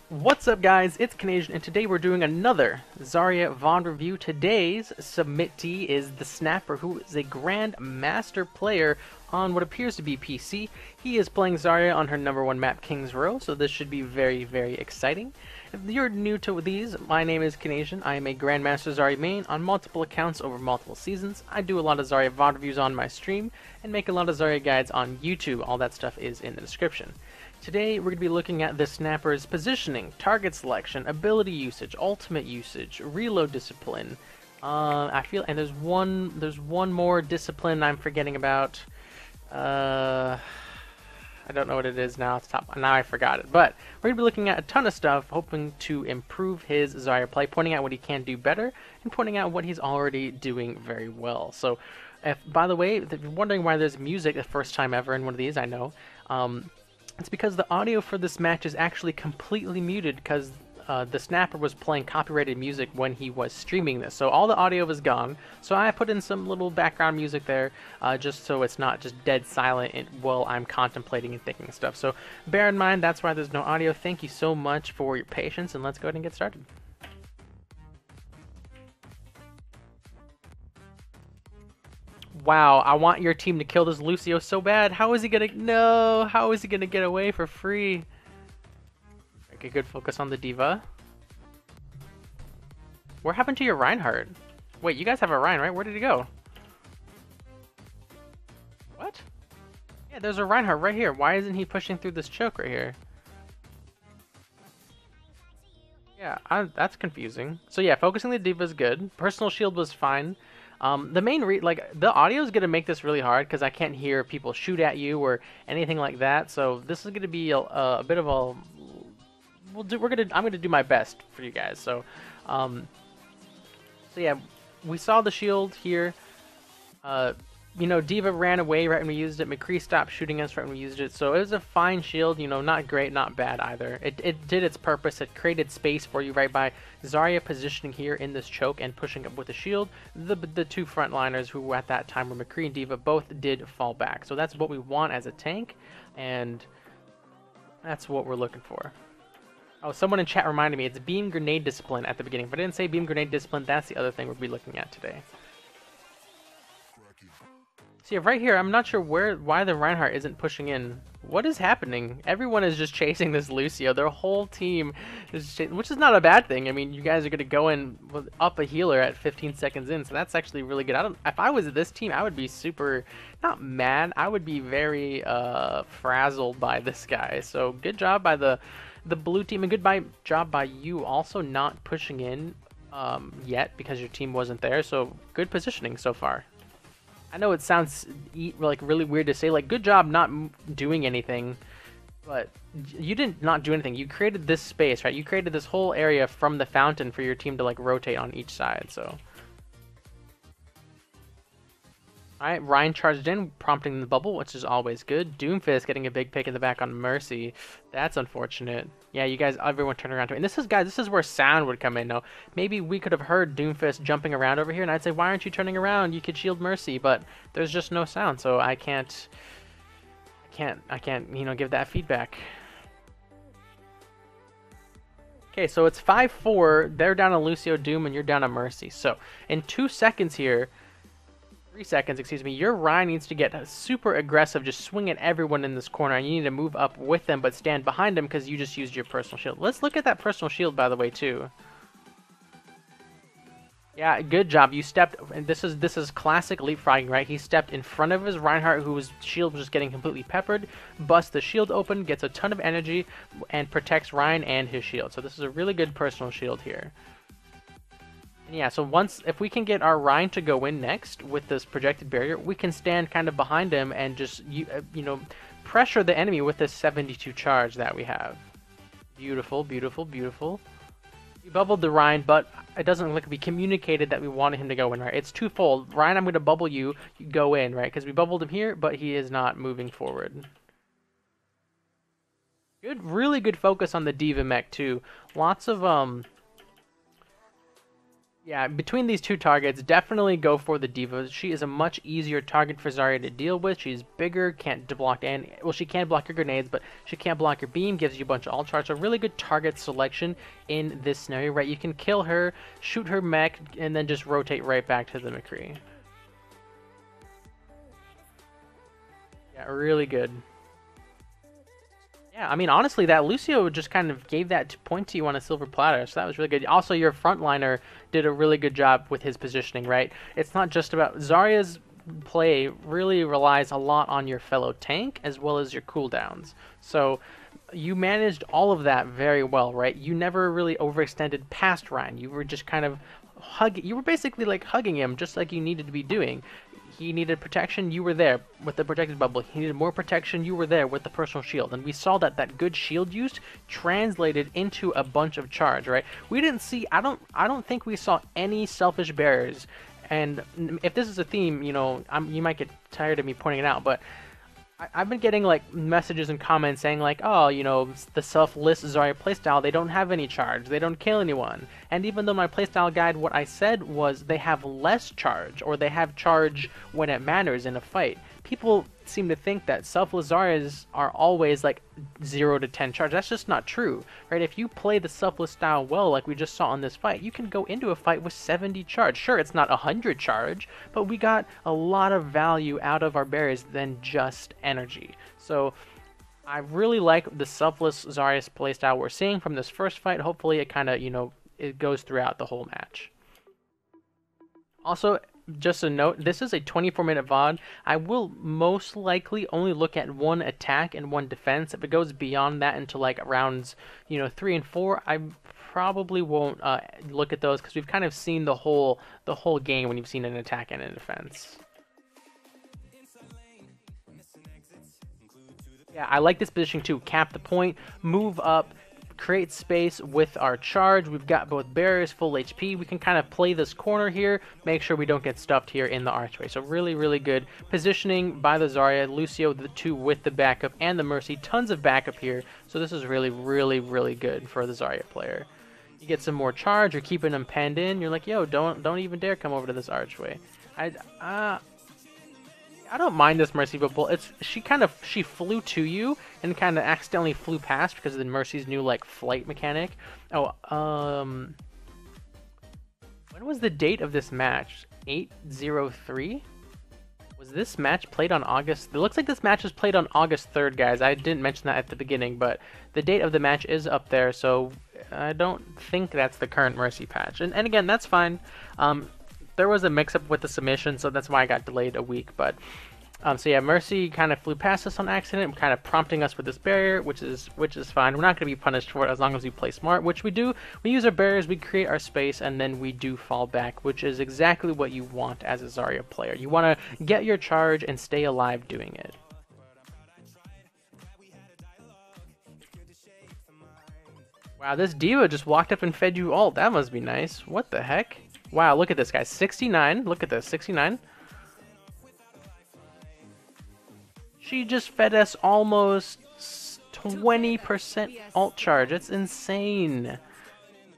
What's up, guys? It's Canadian, and today we're doing another Zarya Vaughn review. Today's submittee is the Snapper, who is a Grand Master player on what appears to be PC. He is playing Zarya on her #1 map, King's Row, so this should be very, very exciting. If you're new to these, my name is Canadian. I am a Grandmaster Zarya main on multiple accounts over multiple seasons. I do a lot of Zarya Vaughn reviews on my stream, and make a lot of Zarya guides on YouTube. All that stuff is in the description. Today, we're going to be looking at the Snapper's positioning, target selection, ability usage, ultimate usage, reload discipline. And there's one more discipline I'm forgetting about. I don't know what it is now. It's top. Now I forgot it. But we're going to be looking at a ton of stuff, hoping to improve his Zarya play, pointing out what he can do better, and pointing out what he's already doing very well. So, by the way, if you're wondering why there's music the first time ever in one of these, I know. It's because the audio for this match is actually completely muted because the Snapper was playing copyrighted music when he was streaming this. So all the audio was gone. So I put in some little background music there just so it's not just dead silent while I'm contemplating and thinking stuff. So bear in mind, that's why there's no audio. Thank you so much for your patience, and let's go ahead and get started. Wow, I want your team to kill this Lucio so bad. How is he gonna... No! How is he gonna get away for free? Okay, good focus on the Diva. What happened to your Reinhardt? Wait, you guys have a Rein, right? Where did he go? What? Yeah, there's a Reinhardt right here. Why isn't he pushing through this choke right here? Yeah, that's confusing. So yeah, focusing the Diva is good. Personal shield was fine. The main the audio is gonna make this really hard because I can't hear people shoot at you or anything like that. So this is gonna be a bit of a I'm gonna do my best for you guys. So yeah, we saw the shield here. You know, Diva ran away right when we used it. McCree stopped shooting us right when we used it. So it was a fine shield, you know, not great, not bad either. It did its purpose. It created space for you right by Zarya positioning here in this choke and pushing up with the shield. The two frontliners who at that time were McCree and Diva both did fall back. So that's what we want as a tank, and that's what we're looking for. Oh, someone in chat reminded me, it's beam grenade discipline at the beginning. If I didn't say beam grenade discipline, that's the other thing we'll be looking at today. See, right here, I'm not sure why the Reinhardt isn't pushing in. What is happening? Everyone is just chasing this Lucio. Their whole team is which is not a bad thing. I mean, you guys are going to go in up a healer at 15 seconds in, so that's actually really good. If I was this team, I would be super, not mad, I would be very frazzled by this guy. So good job by the blue team, and job by you also not pushing in yet because your team wasn't there. So good positioning so far. I know it sounds like really weird to say, like, good job not doing anything, but you didn't not do anything. You created this space, right? You created this whole area from the fountain for your team to, like, rotate on each side, so. Alright, Ryan charged in, prompting the bubble, which is always good. Doomfist getting a big pick in the back on Mercy. That's unfortunate. Yeah, you guys, everyone turn around to me. And this is where sound would come in. Now, maybe we could have heard Doomfist jumping around over here, and I'd say, why aren't you turning around? You could shield Mercy, but there's just no sound, so I can't, you know, give that feedback. Okay, so it's 5-4. They're down to Lucio Doom, and you're down to Mercy. So, in 2 seconds here, 3 seconds, excuse me, your Ryan needs to get super aggressive, just swing at everyone in this corner, and you need to move up with them but stand behind them because you just used your personal shield. Let's look at that personal shield, by the way, too. Yeah, good job. You stepped, and this is classic leapfrogging, right? He stepped in front of his Reinhardt, whose shield was just getting completely peppered, busts the shield open, gets a ton of energy, and protects Ryan and his shield. So this is a really good personal shield here. Yeah, so if we can get our Ryan to go in next with this projected barrier, we can stand kind of behind him and just, you know, pressure the enemy with this 72 charge that we have. Beautiful, beautiful, beautiful. We bubbled the Ryan, but it doesn't look like we communicated that we wanted him to go in, right? It's twofold. Ryan, I'm going to bubble you, you go in, right? Because we bubbled him here, but he is not moving forward. Good, really good focus on the Diva mech, too. Lots of, Yeah, between these two targets, definitely go for the D.Va. She is a much easier target for Zarya to deal with. She's bigger, can't block and well, she can block your grenades, but she can't block your beam. Gives you a bunch of alt charge. So really good target selection in this scenario, right? You can kill her, shoot her mech, and then just rotate right back to the McCree. Yeah, really good. Yeah, I mean, honestly, that Lucio just kind of gave that point to you on a silver platter, so that was really good. Also, your frontliner did a really good job with his positioning, right? It's not just about Zarya's play really relies a lot on your fellow tank as well as your cooldowns. So you managed all of that very well, right? You never really overextended past Ryan. You were just kind of you were basically like hugging him just like you needed to be doing. He needed protection, you were there with the protected bubble. He needed more protection, you were there with the personal shield. And we saw that that good shield use translated into a bunch of charge, right? We didn't see, I don't think we saw any selfish barriers. And if this is a theme, you know, you might get tired of me pointing it out, but I've been getting like messages and comments saying like, oh, you know, the selfless Zarya playstyle, they don't have any charge, they don't kill anyone. And even though my playstyle guide, what I said was they have less charge, or they have charge when it matters in a fight. People seem to think that selfless Zaryas are always like 0 to 10 charge. That's just not true, right? If you play the selfless style well, like we just saw in this fight, you can go into a fight with 70 charge. Sure, it's not 100 charge, but we got a lot of value out of our barriers than just energy. So I really like the selfless Zarya playstyle we're seeing from this first fight. Hopefully it kind of, you know, it goes throughout the whole match. Also, just a note, this is a 24-minute VOD. I will most likely only look at one attack and one defense. If it goes beyond that into like rounds, you know, 3 and 4, I probably won't look at those because we've kind of seen the whole game when you've seen an attack and a defense. Yeah, I like this position too. Cap the point, move up, create space with our charge. We've got both barriers, full HP. We can kind of play this corner here, make sure we don't get stuffed here in the archway. So really, really good positioning by the Zarya. Lucio, the two with the backup, and the Mercy. Tons of backup here. So this is really, really, really good for the Zarya player. You get some more charge. You're keeping them penned in. You're like, yo, don't even dare come over to this archway. I don't mind this Mercy bubble. She flew to you and kind of accidentally flew past because of the Mercy's new like flight mechanic. Oh, when was the date of this match? 8/03? Was this match played on August? It looks like this match was played on August 3rd, guys. I didn't mention that at the beginning, but the date of the match is up there, so I don't think that's the current Mercy patch. And again, that's fine. There was a mix-up with the submission, so that's why I got delayed a week. But so yeah, Mercy kind of flew past us on accident, kind of prompting us with this barrier, which is fine. We're not going to be punished for it as long as we play smart, which we do. We use our barriers, we create our space, and then we do fall back, which is exactly what you want as a Zarya player. You want to get your charge and stay alive doing it. Wow, this D.Va just walked up and fed you ult. That must be nice. What the heck? Wow, look at this, guy. 69. Look at this. 69. She just fed us almost 20% ult charge. It's insane.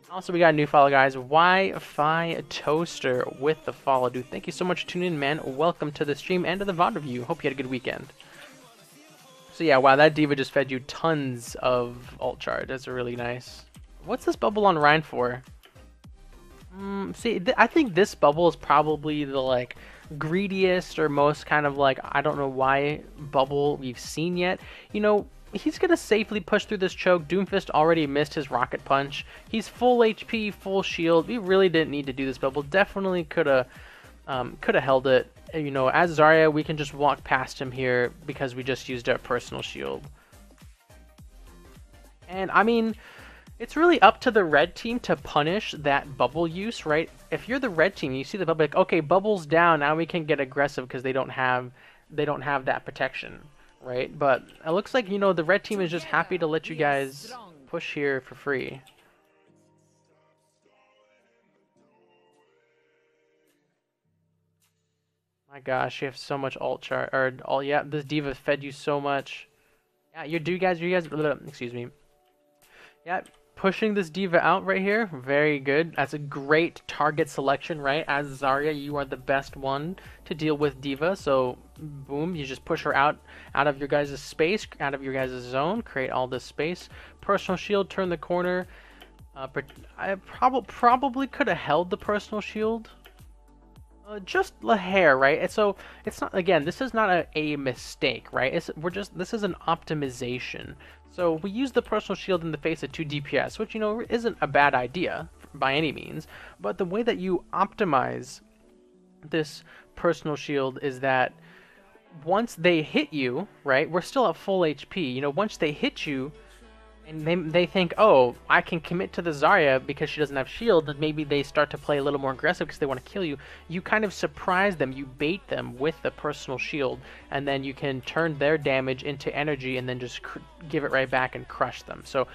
Also, we got a new follow, guys. Wi-Fi Toaster with the follow. Dude, thank you so much for tuning in, man. Welcome to the stream and to the VOD review. Hope you had a good weekend. So yeah, wow, that D.Va just fed you tons of ult charge. That's really nice. What's this bubble on Ryan for? See, I think this bubble is probably the like greediest or most kind of like, I don't know why, bubble we've seen yet. You know, he's gonna safely push through this choke. Doomfist already missed his rocket punch. He's full HP, full shield. We really didn't need to do this bubble. Definitely coulda held it. You know, as Zarya, we can just walk past him here because we just used our personal shield. And I mean, it's really up to the red team to punish that bubble use, right? If you're the red team, you see the bubble, like, okay, bubble's down, now we can get aggressive because they don't have that protection, right? But it looks like, you know, the red team is just happy to let you guys push here for free. My gosh, you have so much ult char, or all, yeah, this D.Va fed you so much. Yeah, you guys, excuse me. Yeah, pushing this diva out right here, very good. That's a great target selection, right? As Zarya, you are the best one to deal with diva, so boom, you just push her out of your guys' space, out of your guys' zone, create all this space. Personal shield, turn the corner. I probably could have held the personal shield. Just a hair, right? And so it's not, again, this is not a mistake, right? This is an optimization. So we use the personal shield in the face of 2 DPS, which, you know, isn't a bad idea by any means, but the way that you optimize this personal shield is that once they hit you, right, we're still at full HP, you know, once they hit you, and they think, oh, I can commit to the Zarya because she doesn't have shield, and maybe they start to play a little more aggressive because they want to kill you. You kind of surprise them, you bait them with the personal shield, and then you can turn their damage into energy and then just give it right back and crush them. So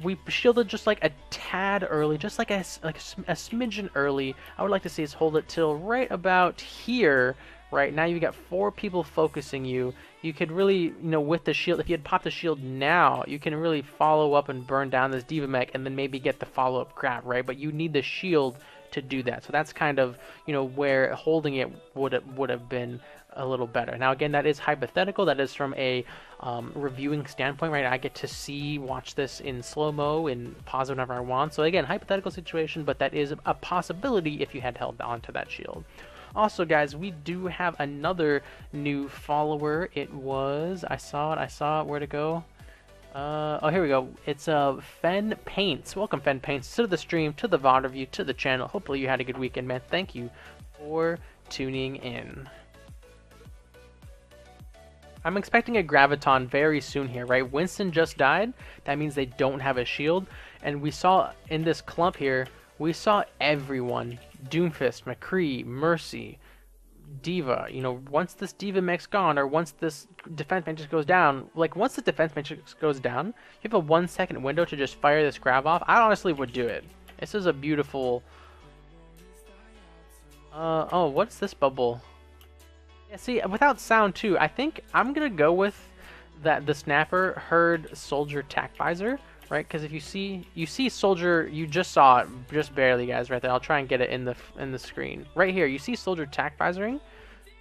we shielded just like a tad early, just like a smidgen early. I would like to see us hold it till right about here. Right now you got 4 people focusing you. You could really, you know, with the shield, if you had popped the shield now, you can really follow up and burn down this diva mech and then maybe get the follow-up grab, right? But you need the shield to do that. So that's kind of, you know, where holding it would have been a little better. Now again, that is hypothetical. That is from a reviewing standpoint, right? I get to watch this in slow-mo and pause whenever I want. So again, hypothetical situation, but that is a possibility if you had held on to that shield. Also, guys, we do have another new follower. It was, I saw it, where'd it go? Oh, here we go. It's Fen Paints. Welcome, Fen Paints, to the stream, to the VOD review, to the channel. Hopefully you had a good weekend, man. Thank you for tuning in. I'm expecting a Graviton very soon here, right? Winston just died. That means they don't have a shield. And we saw in this clump here, we saw everyone. Doomfist, McCree, Mercy, Diva. You know, once this Diva mech's gone, or once this defense matrix goes down, like once the defense matrix goes down, you have a 1-second window to just fire this grab off. I honestly would do it. This is a beautiful... oh, what's this bubble? Yeah, see, without sound too, I think I'm gonna go with that the Snapper heard Soldier Tac Visor. Right, because if you see Soldier, you just saw it, just barely, guys, right there. I'll try and get it in the screen. Right here, you see Soldier Tac Visoring,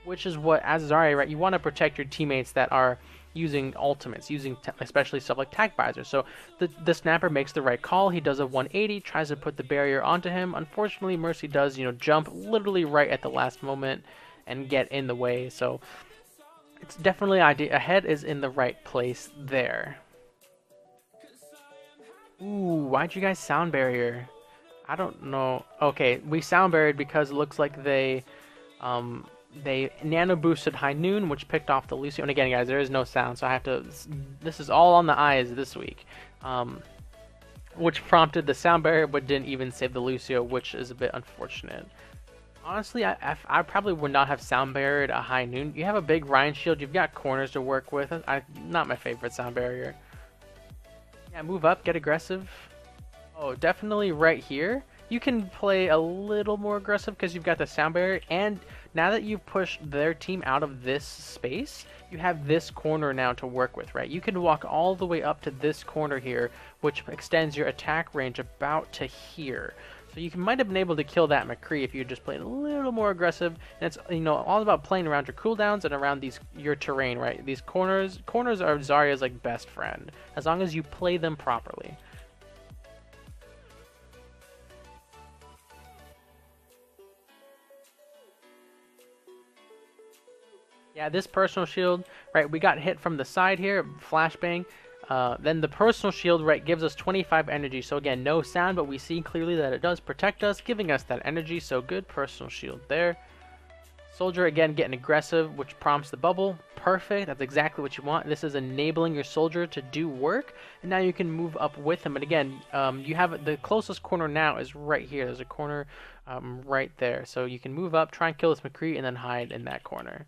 which is what, as Zarya, right, you want to protect your teammates that are using ultimates, especially stuff like Tac Visor. So the Snapper makes the right call. He does a 180, tries to put the barrier onto him. Unfortunately, Mercy does, you know, jump literally right at the last moment and get in the way. So it's definitely a head is in the right place there. Ooh, why'd you guys sound barrier? I don't know. Okay, we sound barriered because it looks like they nano boosted High Noon, which picked off the Lucio. And again, guys, there is no sound, so I have to. This is all on the eyes this week, which prompted the sound barrier, but didn't even save the Lucio, which is a bit unfortunate. Honestly, I probably would not have sound barriered a High Noon. You have a big Ryan shield. You've got corners to work with. Not my favorite sound barrier. Yeah, move up, get aggressive. Oh, definitely right here. You can play a little more aggressive because you've got the sound barrier, and now that you've pushed their team out of this space, you have this corner now to work with, right? You can walk all the way up to this corner here, which extends your attack range about to here. So you might have been able to kill that McCree if you just played a little more aggressive. And it's, you know, all about playing around your cooldowns and around your terrain, right? These corners are Zarya's like best friend, as long as you play them properly. Yeah, this personal shield, right? We got hit from the side here, flashbang. Then the personal shield, right, gives us 25 energy. So again, no sound, but we see clearly that it does protect us, giving us that energy. So good personal shield there. Soldier, again, getting aggressive, which prompts the bubble. Perfect. That's exactly what you want. This is enabling your soldier to do work. And now you can move up with him. And again, you have the closest corner now is right here. There's a corner right there. So you can move up, try and kill this McCree, and then hide in that corner.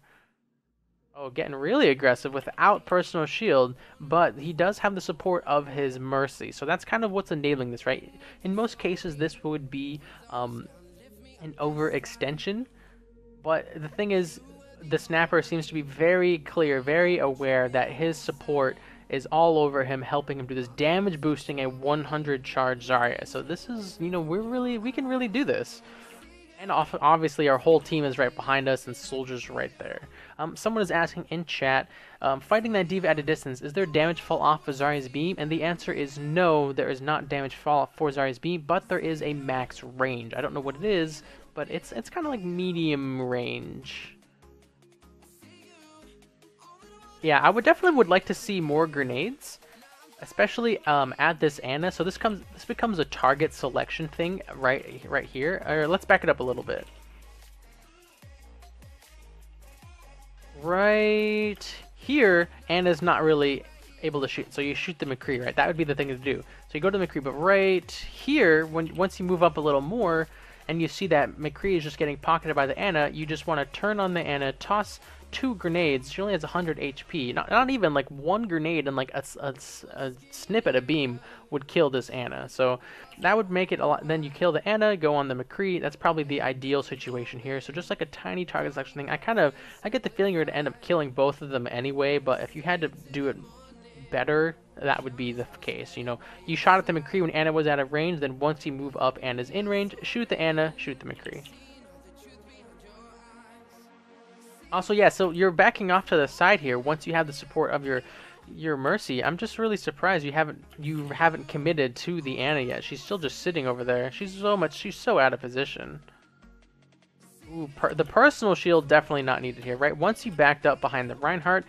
Oh, getting really aggressive without personal shield, but he does have the support of his Mercy. So that's kind of what's enabling this, right? In most cases, this would be an overextension. But the thing is, the Snapper seems to be very clear, very aware that his support is all over him, helping him do this damage, boosting a 100 charge Zarya. So this is, you know, we can really do this. And obviously our whole team is right behind us and soldiers right there. Someone is asking in chat, fighting that D.Va at a distance, is there damage fall off of Zarya's beam? And the answer is no, there is not damage fall off for Zarya's beam, but there is a max range. I don't know what it is, but it's kind of like medium range. Yeah, I would definitely like to see more grenades, especially at this Ana. So this becomes a target selection thing right here. Let's back it up a little bit. Right here, Ana's not really able to shoot, so you shoot the McCree, right? That would be the thing to do. So you go to the McCree, but right here, once you move up a little more, and you see that McCree is just getting pocketed by the Ana, you just want to turn on the Ana, toss 2 grenades. She only has 100 HP. Not even like one grenade and like a snippet of beam would kill this Ana. So that would make it a lot. Then you kill the Ana, go on the McCree. That's probably the ideal situation here. So just like a tiny target selection thing. I get the feeling you're gonna end up killing both of them anyway. But if you had to do it better, that would be the case. You know, you shot at the McCree when Ana was out of range. Then once you move up, Ana's in range. Shoot the Ana, shoot the McCree. Also, yeah, so you're backing off to the side here once you have the support of your Mercy. I'm just really surprised you haven't committed to the Ana yet. She's still just sitting over there. She's so out of position. Ooh, the personal shield definitely not needed here, right? Once you backed up behind the Reinhardt,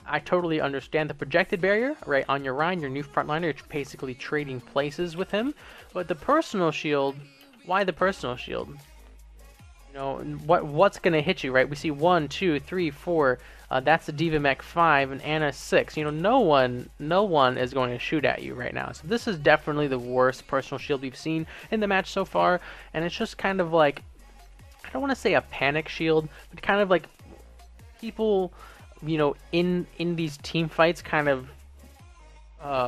I totally understand the projected barrier, right? On your Rein, your new frontliner, you're basically trading places with him. But the personal shield, why the personal shield? You know, what's going to hit you, right? We see 1, 2, 3, 4. That's the D.Va Mech 5 and Ana 6. You know, no one is going to shoot at you right now. So this is definitely the worst personal shield we've seen in the match so far. And it's just kind of like, I don't want to say a panic shield, but kind of like people, you know, in these team fights kind of,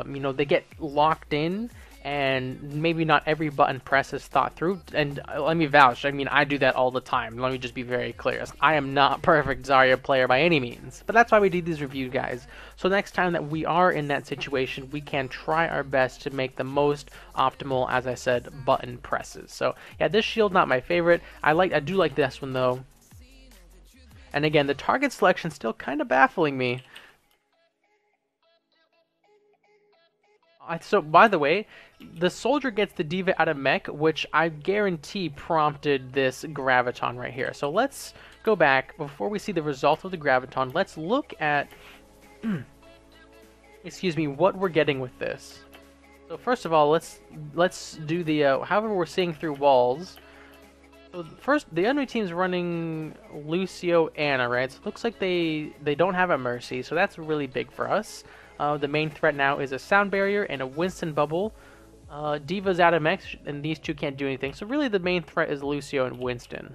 you know, they get locked in. And maybe not every button press is thought through. And let me vouch, I mean, I do that all the time. Let me just be very clear. I am not perfect Zarya player by any means. But that's why we do these reviews, guys. So next time that we are in that situation, we can try our best to make the most optimal, as I said, button presses. So yeah, this shield not my favorite. I do like this one though. And again, the target selection still kind of baffling me. So, by the way, the soldier gets the D.Va out of mech, which I guarantee prompted this graviton right here. So let's go back, before we see the result of the graviton, let's look at, excuse me, what we're getting with this. So first of all, let's do the, however we're seeing through walls. So first, the enemy team's running Lucio, Ana, right? So it looks like they don't have a Mercy, so that's really big for us. The main threat now is a sound barrier and a Winston bubble. D.Va's out of mech, and these two can't do anything. So really the main threat is Lucio and Winston.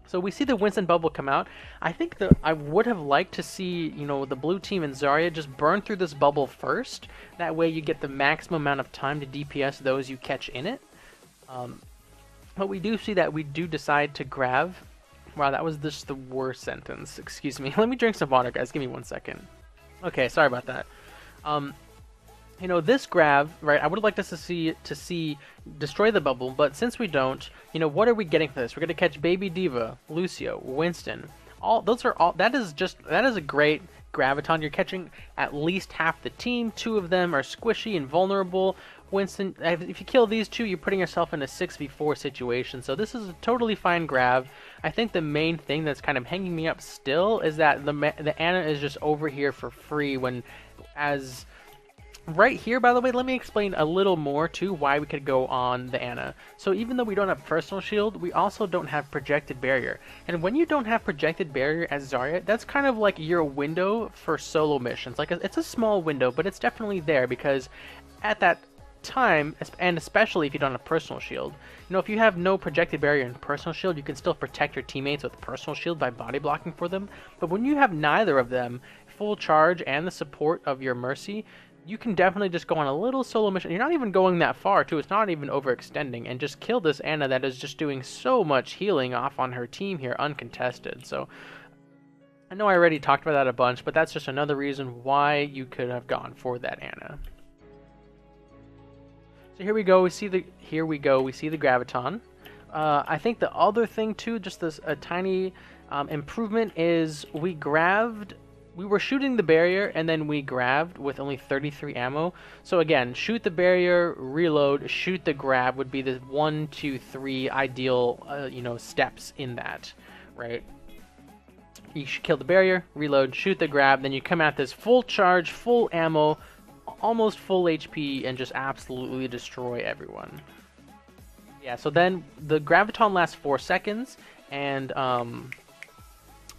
So we see the Winston bubble come out. I think that I would have liked to see, you know, the blue team and Zarya just burn through this bubble first. That way you get the maximum amount of time to DPS those you catch in it. But we do see that we do decide to grab. Wow, that was just the worst sentence. Excuse me. Let me drink some water, guys. Give me 1 second. Okay, sorry about that. You know, this grab, right, I would have liked us to see destroy the bubble, but since we don't, you know, what are we getting for this? We're going to catch Baby D.Va, Lucio, Winston. That is a great graviton. You're catching at least half the team. 2 of them are squishy and vulnerable. Winston, if you kill these 2, you're putting yourself in a 6v4 situation. So this is a totally fine grab. I think the main thing that's kind of hanging me up still is that the Ana is just over here for free right here, by the way, let me explain a little more too why we could go on the Ana. So even though we don't have personal shield, we also don't have projected barrier. And when you don't have projected barrier as Zarya, that's kind of like your window for solo missions. Like, it's a small window, but it's definitely there because at that time, and especially if you don't have personal shield, you know, if you have no projected barrier and personal shield, you can still protect your teammates with personal shield by body blocking for them. But when you have neither of them, full charge and the support of your Mercy, you can definitely just go on a little solo mission. You're not even going that far too, it's not even overextending, and just kill this Ana that is just doing so much healing off on her team here uncontested. So I know I already talked about that a bunch, but that's just another reason why you could have gone for that Ana. So here we go. We see the graviton. I think the other thing too, just this a tiny improvement is we were shooting the barrier and then we grabbed with only 33 ammo. So again, shoot the barrier, reload, shoot the grab would be the 1, 2, 3 ideal steps in that, right? You should kill the barrier, reload, shoot the grab, then you come at this full charge, full ammo, almost full HP, and just absolutely destroy everyone. Yeah, so then the graviton lasts 4 seconds, and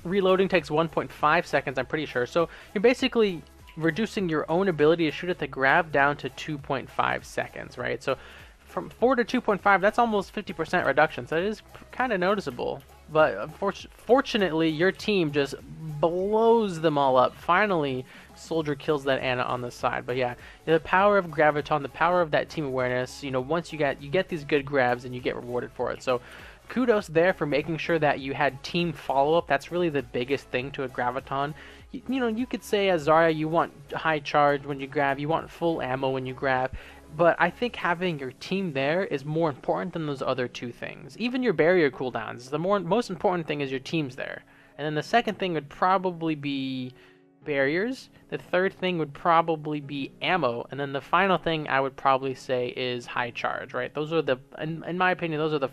reloading takes 1.5 seconds, I'm pretty sure. So you're basically reducing your own ability to shoot at the grab down to 2.5 seconds, right? So from 4 to 2.5, that's almost 50% reduction, so it is kind of noticeable. But fortunately, your team just blows them all up. Finally, Soldier kills that Ana on the side. But yeah, the power of Graviton, the power of that team awareness, once you get these good grabs and you get rewarded for it. So kudos there for making sure that you had team follow-up. That's really the biggest thing to a Graviton. You could say as Zarya, you want high charge when you grab, you want full ammo when you grab. But I think having your team there is more important than those other two things. Even your barrier cooldowns, the most important thing is your team's there. And then the second thing would probably be barriers. The third thing would probably be ammo. And then the final thing I would probably say is high charge, right? Those are in my opinion, those are the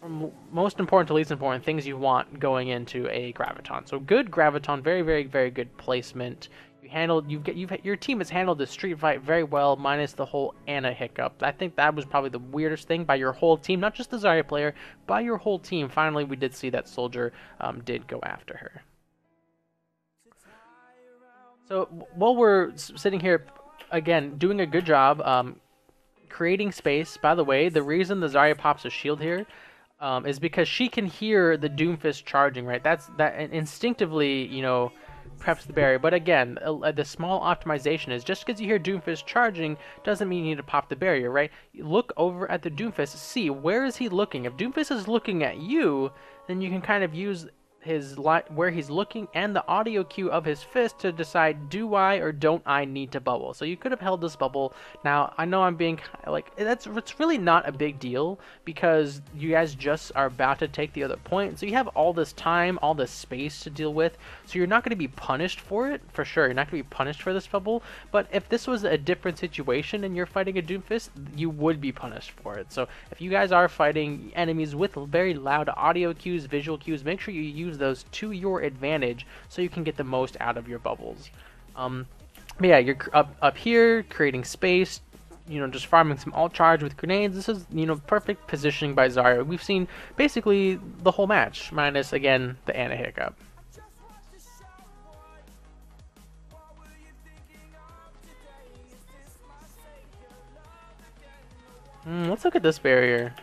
from most important to least important things you want going into a Graviton. So good Graviton, very, very, very good placement. Your team has handled the street fight very well, minus the whole Ana hiccup. I think that was probably the weirdest thing by your whole team, not just the Zarya player, by your whole team. Finally, we did see that Soldier did go after her. So while we're sitting here, again, doing a good job creating space. By the way, the reason the Zarya pops a shield here is because she can hear the Doomfist charging, right? That instinctively, preps the barrier. But again, the small optimization is just because you hear Doomfist charging doesn't mean you need to pop the barrier, right? You look over at the Doomfist, see where is he looking. If Doomfist is looking at you, then you can kind of use where he's looking and the audio cue of his fist to decide, do I or don't I need to bubble? So you could have held this bubble. Now I know I'm being like, it's really not a big deal because you guys just are about to take the other point, so you have all this time, all this space to deal with, so you're not going to be punished for it, for sure. You're not going to be punished for this bubble. But if this was a different situation and you're fighting a Doomfist, you would be punished for it. So if you guys are fighting enemies with very loud audio cues, visual cues, make sure you use those to your advantage so you can get the most out of your bubbles. But yeah, you're up here creating space, just farming some alt charge with grenades. This is perfect positioning by Zarya. We've seen basically the whole match minus again the Ana hiccup. Let's look at this barrier.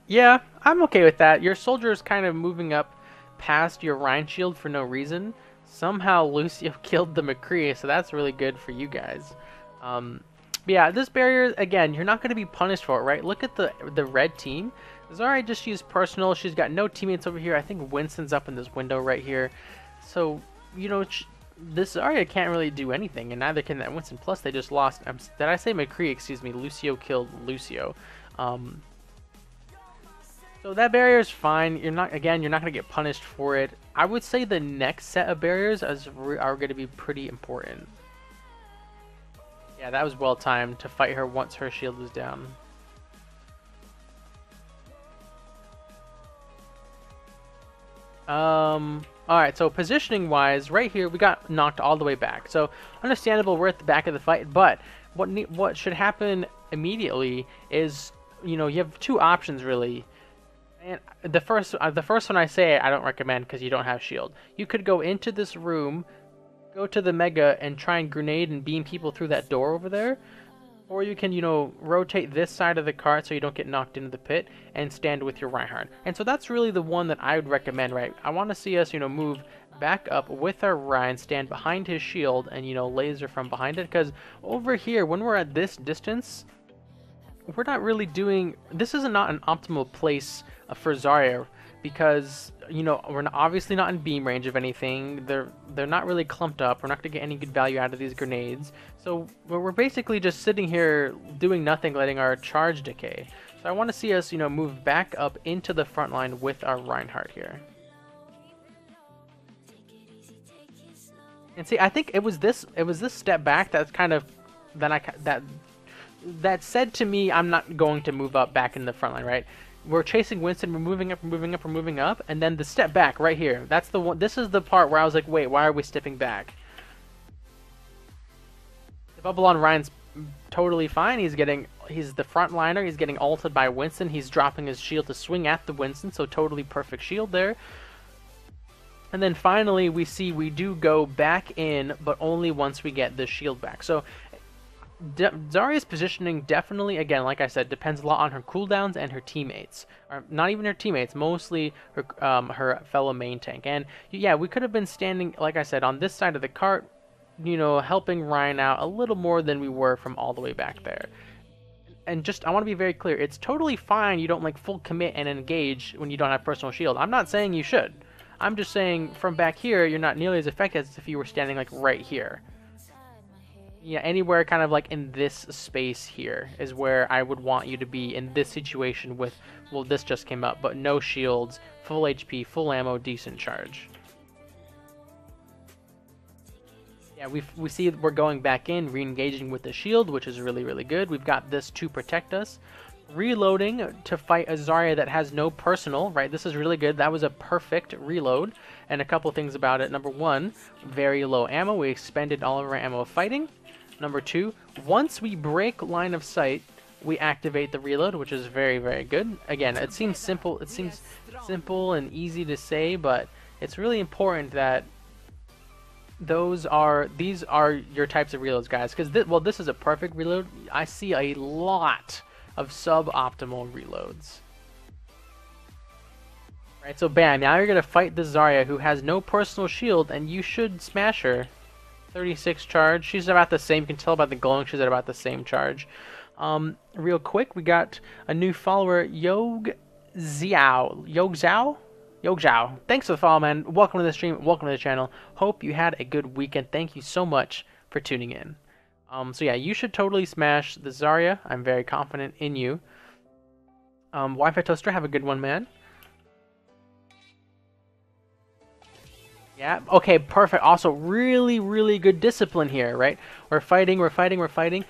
Yeah, I'm okay with that. Your soldier is kind of moving up past your Rhine shield for no reason. Somehow Lucio killed the McCree, so that's really good for you guys. But yeah, this barrier, again, you're not going to be punished for it, right? Look at the red team. Zarya just used personal. She's got no teammates over here. I think Winston's up in this window right here. So, this Zarya can't really do anything, and neither can that Winston. Plus, they just lost. Did I say McCree? Excuse me. Lucio killed Lucio. So that barrier is fine. You're not going to get punished for it. I would say the next set of barriers are going to be pretty important. Yeah, that was well timed to fight her once her shield was down. Alright, so positioning wise, right here we got knocked all the way back. So understandable, we're at the back of the fight, but what should happen immediately is, you have two options really. And the first one I say I don't recommend because you don't have shield. You could go into this room, go to the Mega, and try and grenade and beam people through that door over there. Or you can, rotate this side of the cart so you don't get knocked into the pit and stand with your Reinhardt. And so that's really the one that I would recommend, right? I want to see us, move back up with our Ryan, stand behind his shield, and, laser from behind it. Because over here, when we're at this distance, we're not really doing... This is not an optimal place for Zarya, because we're obviously not in beam range of anything. They're not really clumped up. We're not going to get any good value out of these grenades. So we're basically just sitting here doing nothing, letting our charge decay. So I want to see us move back up into the front line with our Reinhardt here. And see, I think it was this step back that's kind of that said to me I'm not going to move up back in the front line, right? We're chasing Winston, we're moving up, we're moving up, we're moving up, and then the step back right here. That's the one. This is the part where I was like, wait, why are we stepping back? The bubble on Ryan's totally fine. He's the front liner. He's getting ulted by Winston. He's dropping his shield to swing at the Winston, so totally perfect shield there. And then finally we see we do go back in, but only once we get the shield back. So Zarya's positioning definitely, again, like I said, depends a lot on her cooldowns and her teammates. Or not even her teammates, mostly her fellow main tank. And yeah, we could have been standing, like I said, on this side of the cart, helping Ryan out a little more than we were from all the way back there. And just, I want to be very clear, it's totally fine you don't like full commit and engage when you don't have personal shield. I'm not saying you should. I'm just saying from back here, you're not nearly as effective as if you were standing like right here. Yeah, anywhere kind of like in this space here is where I would want you to be in this situation with, well, this just came up, but no shields, full HP, full ammo, decent charge. Yeah, we see we're going back in, re-engaging with the shield, which is really, really good. We've got this to protect us. Reloading to fight a Zarya that has no personal, right? This is really good. That was a perfect reload. And a couple things about it. Number one, very low ammo. We expended all of our ammo fighting. Number two, once we break line of sight, we activate the reload, which is very, very good. Again, it seems simple. It seems simple and easy to say, but it's really important that these are your types of reloads, guys. Because this is a perfect reload. I see a lot of suboptimal reloads. Right, so bam, now you're gonna fight the Zarya who has no personal shield, and you should smash her. 36 charge. She's about the same. You can tell by the glowing she's at about the same charge. Real quick, we got a new follower, Yogzhao. Thanks for the follow, man. Welcome to the stream. Welcome to the channel. Hope you had a good weekend. Thank you so much for tuning in. So yeah, you should totally smash the Zarya. I'm very confident in you. Wi-Fi Toaster, have a good one, man. Yeah, okay, perfect. Also, really, really good discipline here, right? We're fighting.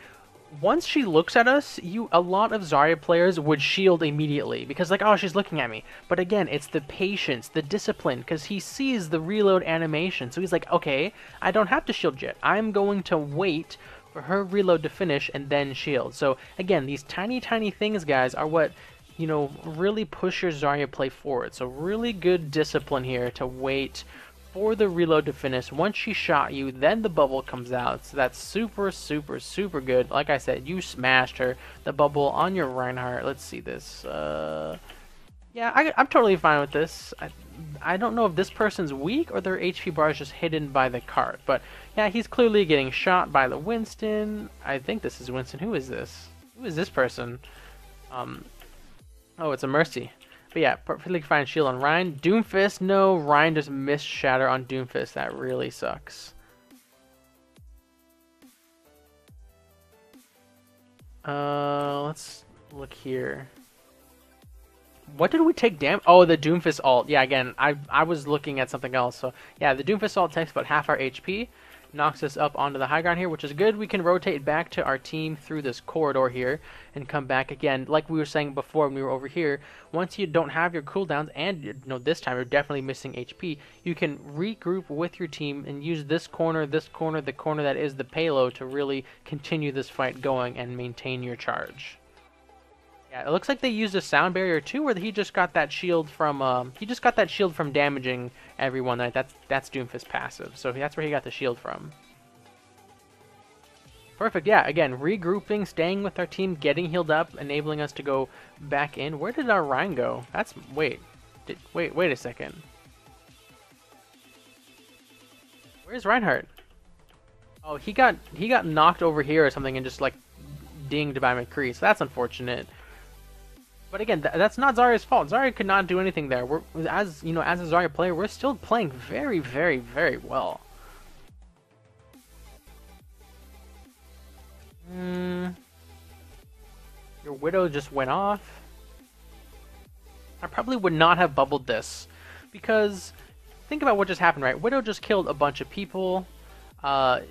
Once she looks at us, a lot of Zarya players would shield immediately because like, oh, she's looking at me. But again, it's the patience, the discipline, because he sees the reload animation. So he's like, okay, I don't have to shield yet. I'm going to wait for her reload to finish and then shield. So again, these tiny, tiny things, guys, are what really push your Zarya play forward. So really good discipline here to wait for the reload to finish. Once she shot you, then the bubble comes out. So that's super, super, super good. Like I said, you smashed her. The bubble on your Reinhardt. Let's see this. Yeah, I'm totally fine with this. I don't know if this person's weak or their HP bar is just hidden by the cart. But yeah, he's clearly getting shot by the Winston. I think this is Winston. Who is this? Who is this person? Oh, it's a Mercy. But yeah, perfectly fine shield on Ryan. Doomfist, no. Ryan just missed Shatter on Doomfist. That really sucks. Let's look here. What did we take damage? Oh, the Doomfist ult. Yeah, again, I was looking at something else. So yeah, the Doomfist ult takes about half our HP. Knocks us up onto the high ground here, which is good. We can rotate back to our team through this corridor here and come back again. Like we were saying before when we were over here, once you don't have your cooldowns and this time you're definitely missing HP, you can regroup with your team and use this corner, the corner that is the payload to really continue this fight going and maintain your charge. Yeah, it looks like they used a sound barrier too, where he just got that shield from damaging everyone. That's Doomfist passive, so that's where he got the shield from. Perfect. Yeah, again, regrouping, staying with our team, getting healed up, enabling us to go back in. Where did our Ryan go? Wait a second. Where's Reinhardt? Oh, he got knocked over here or something and just like dinged by McCree. So that's unfortunate. But again, that's not Zarya's fault. Zarya could not do anything there. As you know, as a Zarya player, we're still playing very, very, very well. Your Widow just went off. I probably would not have bubbled this, because think about what just happened, right? Widow just killed a bunch of people.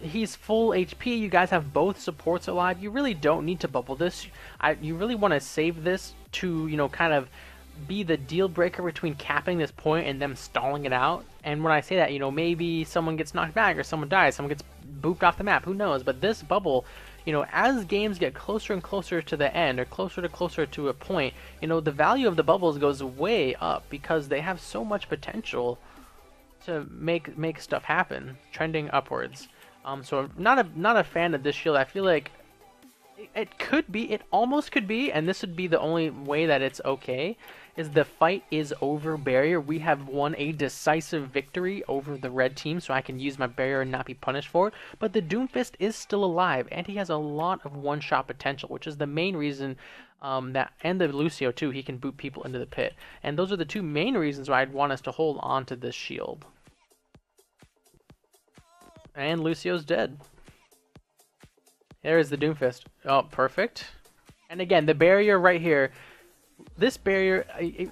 He's full HP. You guys have both supports alive. You really don't need to bubble this. You really want to save this to, you know, kind of be the deal breaker between capping this point and them stalling it out. And when I say that, you know, maybe someone gets knocked back or someone dies, someone gets booped off the map. Who knows? But this bubble, you know, as games get closer and closer to the end, or closer to a point, you know, the value of the bubbles goes way up because they have so much potential to make stuff happen, trending upwards. So I'm not a fan of this shield. I feel like it could be, it almost could be, and this would be the only way that it's okay, is the fight is over barrier. We have won a decisive victory over the red team, so I can use my barrier and not be punished for it. But the Doomfist is still alive, and he has a lot of one-shot potential, which is the main reason that, and the Lucio too, he can boot people into the pit. And those are the two main reasons why I'd want us to hold on to this shield. And Lucio's dead. There is the Doomfist. Oh, perfect. And again, the barrier right here, this barrier,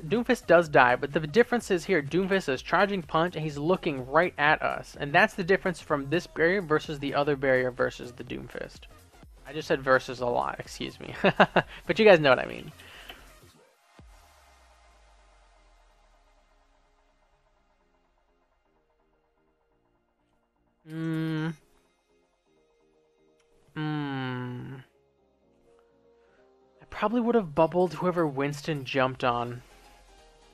Doomfist does die, but the difference is here, Doomfist is charging punch and he's looking right at us. And that's the difference from this barrier versus the other barrier versus the Doomfist. I just said versus a lot, excuse me. But you guys know what I mean. I probably would have bubbled whoever Winston jumped on.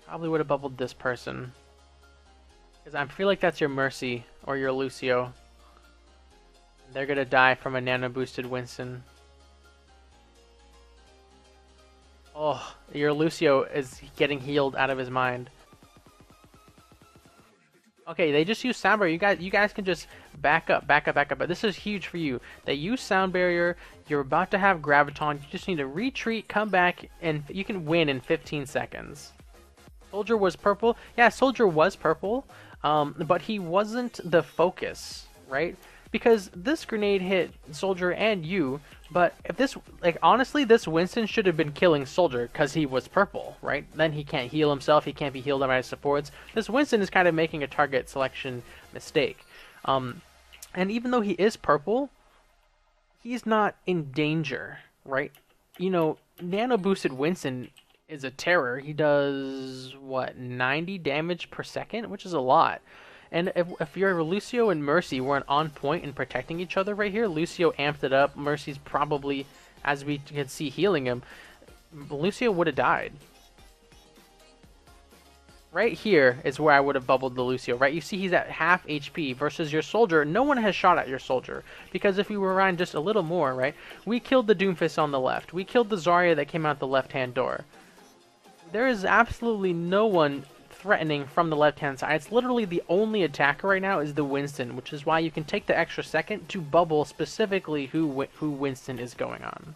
Probably would have bubbled this person. Because I feel like that's your Mercy or your Lucio. They're gonna die from a nano boosted Winston. Oh, your Lucio is getting healed out of his mind. Okay, they just use sound barrier. You guys can just back up. But this is huge for you. They use sound barrier. You're about to have graviton. You just need to retreat, come back, and you can win in 15 seconds. Soldier was purple. Yeah, Soldier was purple, but he wasn't the focus, right? Because this grenade hit Soldier and you, but if this, like, honestly, this Winston should have been killing Soldier because he was purple, right? Then he can't heal himself, he can't be healed by his supports. This Winston is kind of making a target selection mistake. And even though he is purple, he's not in danger, right? You know, nano boosted Winston is a terror. He does, what, 90 damage per second, which is a lot. And if your Lucio and Mercy weren't on point in protecting each other right here, Lucio amped it up. Mercy's probably, as we can see, healing him. Lucio would have died. Right here is where I would have bubbled the Lucio, right? You see he's at half HP versus your Soldier. No one has shot at your Soldier. Because if we were around just a little more, right? We killed the Doomfist on the left. We killed the Zarya that came out the left-hand door. There is absolutely no one threatening from the left-hand side. It's literally the only attacker right now is the Winston, which is why you can take the extra second to bubble specifically who Winston is going on.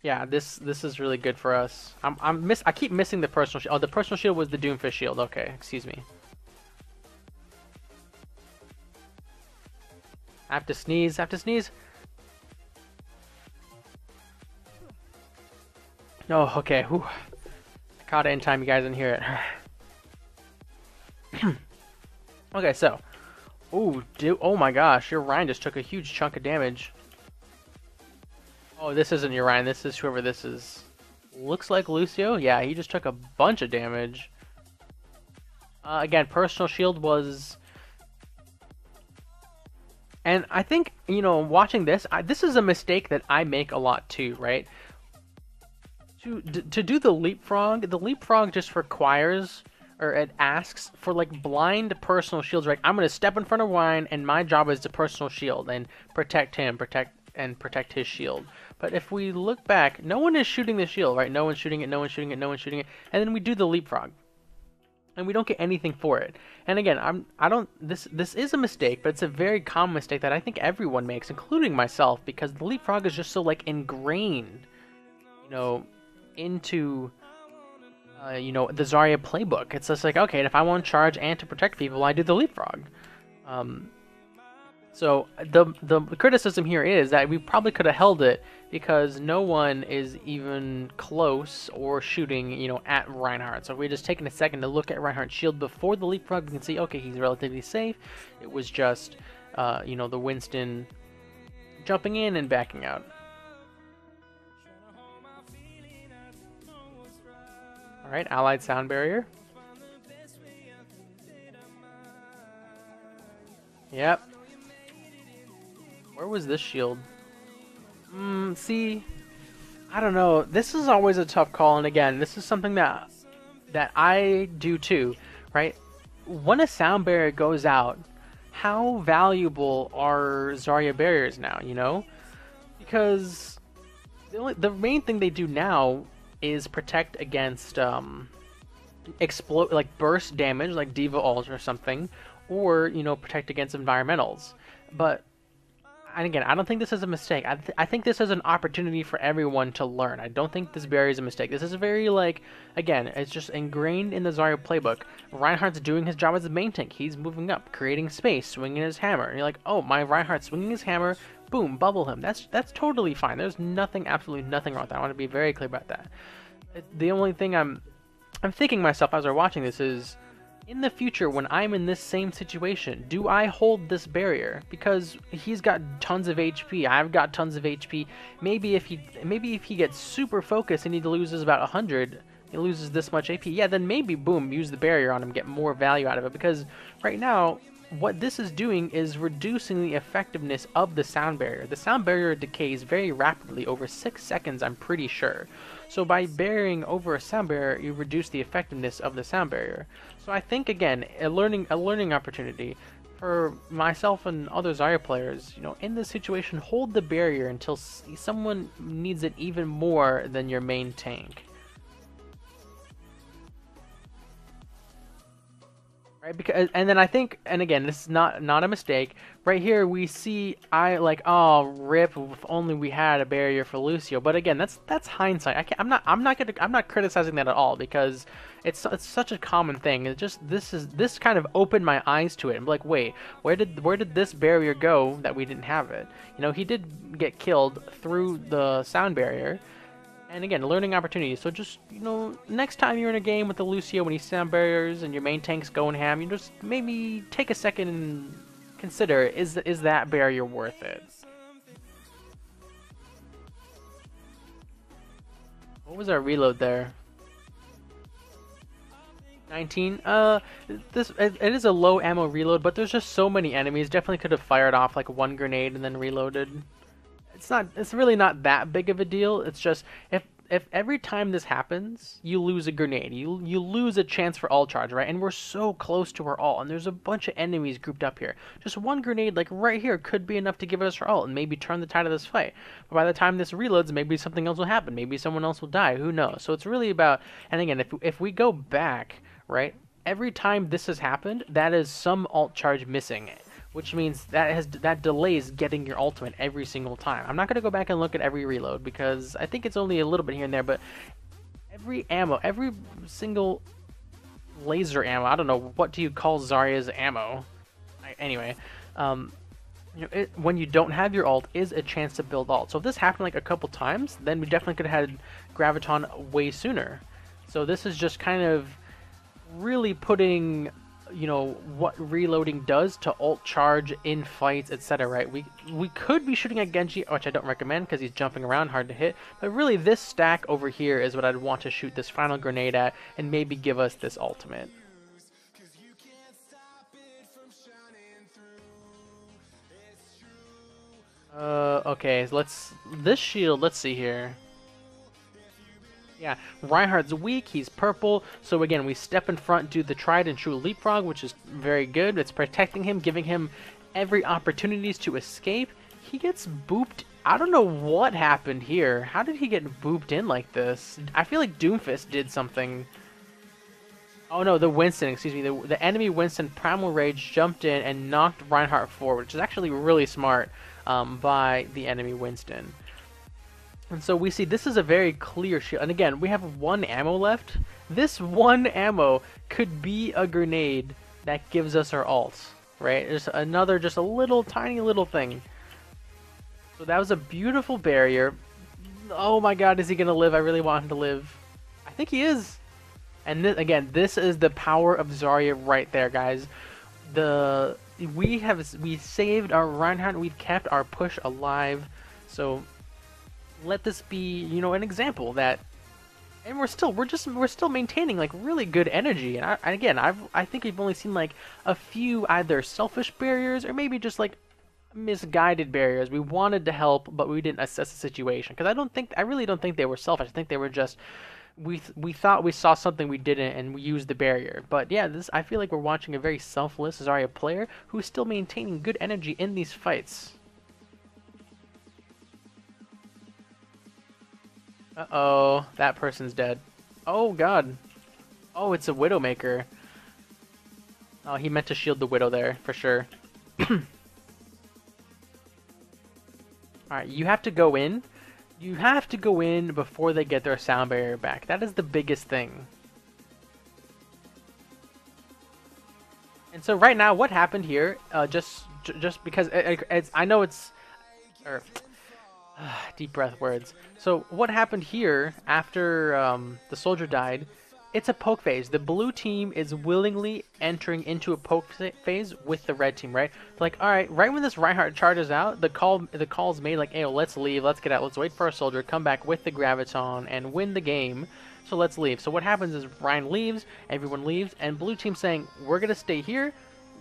Yeah, this is really good for us. I keep missing the personal shield. Oh, the personal shield was the Doomfist shield. Okay, excuse me. I have to sneeze. I have to sneeze. Oh, okay. Whew. I caught it in time. You guys didn't hear it. Okay, so. Ooh, oh my gosh. Your Ryan just took a huge chunk of damage. Oh, this isn't your Ryan. This is whoever this is. Looks like Lucio. Yeah, he just took a bunch of damage. Again, personal shield was... And I think, you know, watching this, this is a mistake that I make a lot too, right? To do the leapfrog just requires, or it asks for, like, blind personal shields, right? I'm going to step in front of Ryan, and my job is to personal shield and protect him, protect his shield. But if we look back, no one is shooting the shield, right? No one's shooting it, no one's shooting it, no one's shooting it. And then we do the leapfrog. and we don't get anything for it. And again, I don't this is a mistake, but it's a very common mistake that I think everyone makes, including myself, because the leapfrog is just so like ingrained, you know, into the Zarya playbook. It's just like, okay, if I want to charge and to protect people, I do the leapfrog. Um, so the criticism here is that we probably could have held it because no one is even close or shooting, at Reinhardt. So if we just taken a second to look at Reinhardt's shield before the leapfrog, we can see, okay, he's relatively safe. It was just, the Winston jumping in and backing out. All right, allied sound barrier. Yep. Where was this shield? See, I don't know. This is always a tough call, and again, this is something that I do too, right? When a sound barrier goes out, how valuable are Zarya barriers now, Because the main thing they do now is protect against explode, like burst damage, like Diva ult or something, or protect against environmentals. But and again, I don't think this is a mistake. I think this is an opportunity for everyone to learn. I don't think this barrier is a mistake. This is a very, again, it's just ingrained in the Zarya playbook. Reinhardt's doing his job as a main tank. He's moving up, creating space, swinging his hammer. And you're like, oh, my Reinhardt swinging his hammer, boom, bubble him. That's totally fine. There's absolutely nothing wrong with that. I want to be very clear about that. The only thing I'm thinking myself as we're watching this is, in the future, when I'm in this same situation, do I hold this barrier? Because he's got tons of HP, I've got tons of HP. Maybe if he gets super focused and he loses about 100, he loses this much AP. Yeah, then maybe boom, use the barrier on him, get more value out of it. Because right now, what this is doing is reducing the effectiveness of the sound barrier. The sound barrier decays very rapidly over 6 seconds, I'm pretty sure. So by burying over a sound barrier, you reduce the effectiveness of the sound barrier. So I think, again, a learning opportunity for myself and other Zarya players, in this situation, hold the barrier until someone needs it even more than your main tank. Right, because, and then I think, and again, this is not a mistake. Right here, we see oh, rip! If only we had a barrier for Lucio. But again, that's hindsight. I'm not criticizing that at all, because it's such a common thing. It just this kind of opened my eyes to it. I'm like, wait, where did this barrier go that we didn't have it? He did get killed through the sound barrier. And again, learning opportunities. So just, next time you're in a game with the Lucio when he's sound barriers and your main tank's going ham, you just maybe take a second and consider, is that barrier worth it? What was our reload there? 19? It is a low ammo reload, but there's just so many enemies. Definitely could have fired off like one grenade and then reloaded. It's really not that big of a deal. It's just if every time this happens, you lose a grenade, you lose a chance for ult charge, right? And we're so close to our ult, and there's a bunch of enemies grouped up here. Just one grenade, like right here, could be enough to give us our ult and maybe turn the tide of this fight. But by the time this reloads, maybe something else will happen. Maybe someone else will die. Who knows? So it's really about, and again, if we go back, right, every time this has happened, that is some ult charge missing. Which means that delays getting your ultimate every single time. I'm not going to go back and look at every reload because I think it's only a little bit here and there, but every ammo, every single laser ammo, I don't know, what do you call Zarya's ammo? Anyway, when you don't have your ult is a chance to build ult. So if this happened like a couple times, then we definitely could have had Graviton way sooner. So this is just kind of really putting what reloading does to ult charge in fights, etc. Right? We could be shooting at Genji, which I don't recommend because he's jumping around, hard to hit. But really, this stack over here is what I'd want to shoot this final grenade at, and maybe give us this ultimate. Okay, so this shield. Let's see here. Yeah, Reinhardt's weak, he's purple, so again, we step in front, do the tried and true leapfrog, which is very good. It's protecting him, giving him every opportunities to escape. He gets booped. I don't know what happened here. How did he get booped in like this? I feel like Doomfist did something. Oh no, the Winston, excuse me. The enemy Winston Primal Rage jumped in and knocked Reinhardt forward, which is actually really smart by the enemy Winston. And so we see this is a very clear shield. And again, we have one ammo left. This one ammo could be a grenade that gives us our ults, right? There's another, just a little, tiny little thing. So that was a beautiful barrier. Oh my god, is he going to live? I really want him to live. I think he is. And this, again, this is the power of Zarya right there, guys. We saved our Reinhardt. We've kept our push alive. So let this be, you know, an example that, and we're still maintaining like really good energy. And I think we've only seen like a few either selfish barriers or maybe just like misguided barriers. We wanted to help, but we didn't assess the situation, because I really don't think they were selfish. I think they were just, we thought we saw something we didn't and we used the barrier. But yeah, I feel like we're watching a very selfless Zarya player who is still maintaining good energy in these fights. Uh-oh, that person's dead. Oh god. Oh, it's a Widowmaker. Oh, he meant to shield the Widow there, for sure. Alright, you have to go in. You have to go in before they get their sound barrier back. That is the biggest thing. And so right now, what happened here, just because I know it's... deep breath words. So what happened here after the soldier died, it's a poke phase. The blue team is willingly entering into a poke phase with the red team, right? Like, all right, right when this Reinhardt charges out, the call's made like, hey, let's leave, let's get out, let's wait for our soldier, come back with the graviton and win the game. So let's leave. So what happens is Ryan leaves, everyone leaves, and blue team saying, we're gonna stay here,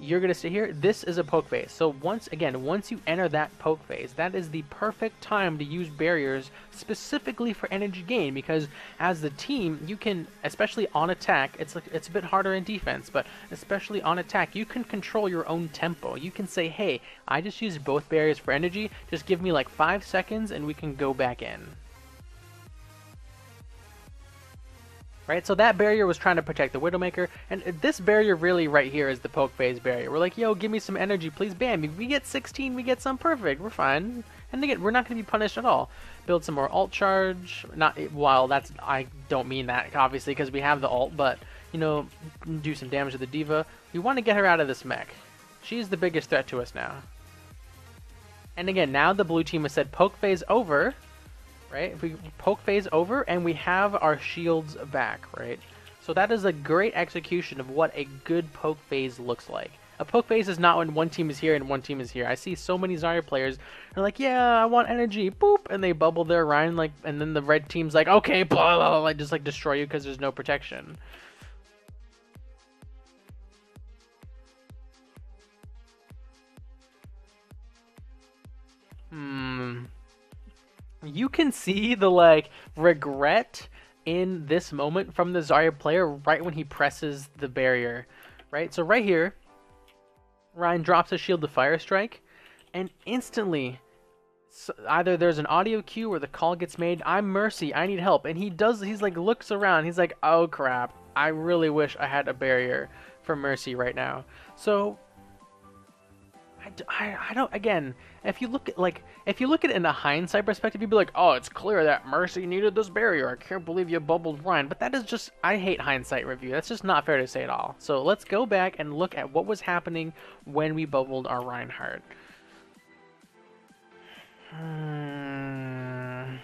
you're going to stay here. This is a poke phase. So once you enter that poke phase, that is the perfect time to use barriers specifically for energy gain, because as the team, you can, especially on attack, it's a bit harder in defense, but especially on attack, you can control your own tempo. You can say, hey, I just used both barriers for energy, just give me like 5 seconds and we can go back in. Right, so that barrier was trying to protect the Widowmaker, and this barrier really right here is the poke phase barrier. We're like, yo, give me some energy, please, bam. If we get 16, we get some, perfect, we're fine. And again, we're not going to be punished at all. Build some more ult charge, I don't mean that, obviously, because we have the ult, but, you know, do some damage to the D.Va. We want to get her out of this mech. She's the biggest threat to us now. And again, now the blue team has said poke phase over. Right? If we poke phase over and we have our shields back, right? So that is a great execution of what a good poke phase looks like. A poke phase is not when one team is here and one team is here. I see so many Zarya players are like, yeah, I want energy, boop, and they bubble their Ryan, like, and then the red team's like, okay, blah, blah, blah, just like destroy you because there's no protection. You can see the, like, regret in this moment from the Zarya player right when he presses the barrier, right? So right here, Ryan drops a shield to Fire Strike, and instantly, either there's an audio cue or the call gets made, I'm Mercy, I need help, and he's like, looks around, he's like, oh crap, I really wish I had a barrier for Mercy right now. So I don't, again, if you look at it in a hindsight perspective, you'd be like, oh, it's clear that Mercy needed this barrier. I can't believe you bubbled Ryan. But that is just, I hate hindsight review. That's just not fair to say at all. So let's go back and look at what was happening when we bubbled our Reinhardt. I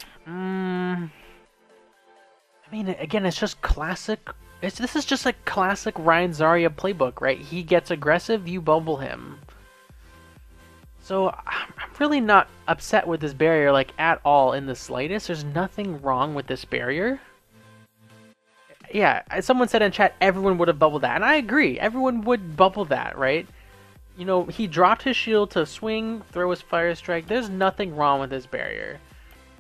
mean, again, it's just classic. This is just like classic Ryan Zarya playbook, right? He gets aggressive, you bubble him. So I'm really not upset with this barrier, like, at all in the slightest. There's nothing wrong with this barrier. Yeah, someone said in chat everyone would have bubbled that, and I agree. Everyone would bubble that, right? You know, he dropped his shield to swing, throw his Fire Strike. There's nothing wrong with this barrier.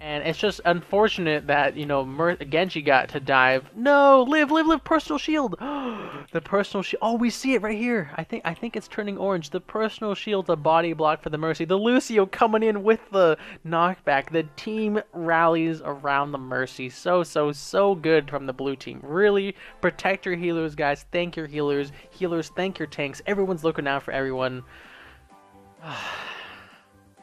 And it's just unfortunate that, you know, Genji got to dive. No, live, live, live, personal shield. The personal shield. Oh, we see it right here. I think it's turning orange. The personal shield, the body block for the Mercy. The Lucio coming in with the knockback. The team rallies around the Mercy. So, so, so good from the blue team. Really protect your healers, guys. Thank your healers. Healers, thank your tanks. Everyone's looking out for everyone.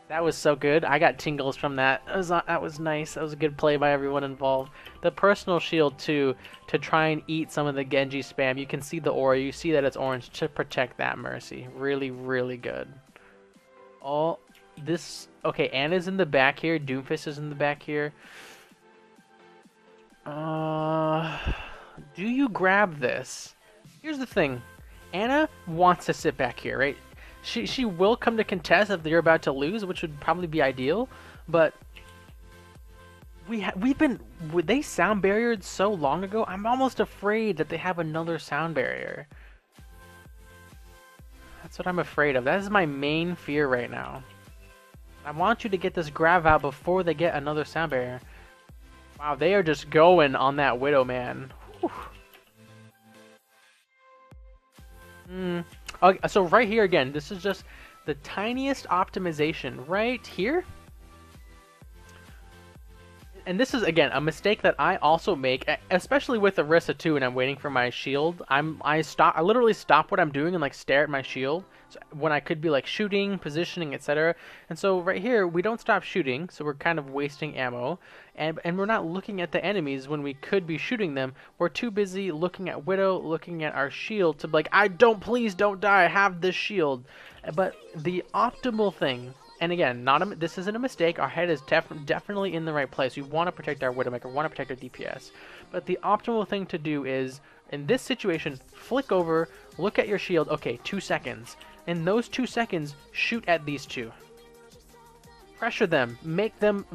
That was so good. I got tingles from that. That was nice. That was a good play by everyone involved. The personal shield too, to try and eat some of the Genji spam. You can see the aura. You see that it's orange to protect that Mercy. Really, really good. Oh, this... Okay, Anna's in the back here. Doomfist is in the back here. Do you grab this? Here's the thing. Anna wants to sit back here, right? She will come to contest if they're about to lose, which would probably be ideal, but they sound barriered so long ago. I'm almost afraid that they have another sound barrier. That's what I'm afraid of. That is my main fear right now. I want you to get this grab out before they get another sound barrier. Wow, they are just going on that Widow, man. Okay, so right here again, this is just the tiniest optimization right here. And this is, again, a mistake that I also make, especially with Orisa too, and I'm waiting for my shield. I literally stop what I'm doing and like stare at my shield when I could be like shooting, positioning, etc. And so right here, we don't stop shooting, so we're kind of wasting ammo. And we're not looking at the enemies when we could be shooting them. We're too busy looking at Widow, looking at our shield to be like, please don't die, I have this shield. But the optimal thing, and again, this isn't a mistake. Our head is definitely in the right place. We want to protect our Widowmaker, want to protect our DPS. But the optimal thing to do is, in this situation, flick over, look at your shield. Okay, 2 seconds. In those 2 seconds, shoot at these two. Pressure them. Make them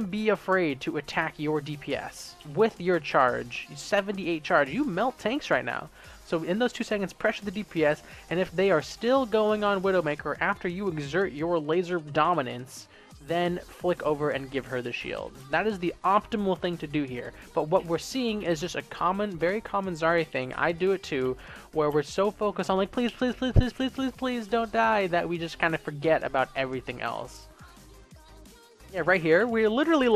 be afraid to attack your DPS with your charge. 78 charge. You melt tanks right now. So in those 2 seconds, pressure the DPS, and if they are still going on Widowmaker after you exert your laser dominance, then flick over and give her the shield. That is the optimal thing to do here. But what we're seeing is just a very common Zarya thing. I do it too, where we're so focused on like, please, please, please, please, please, please, please don't die, that we just kind of forget about everything else. Yeah, right here, we are literally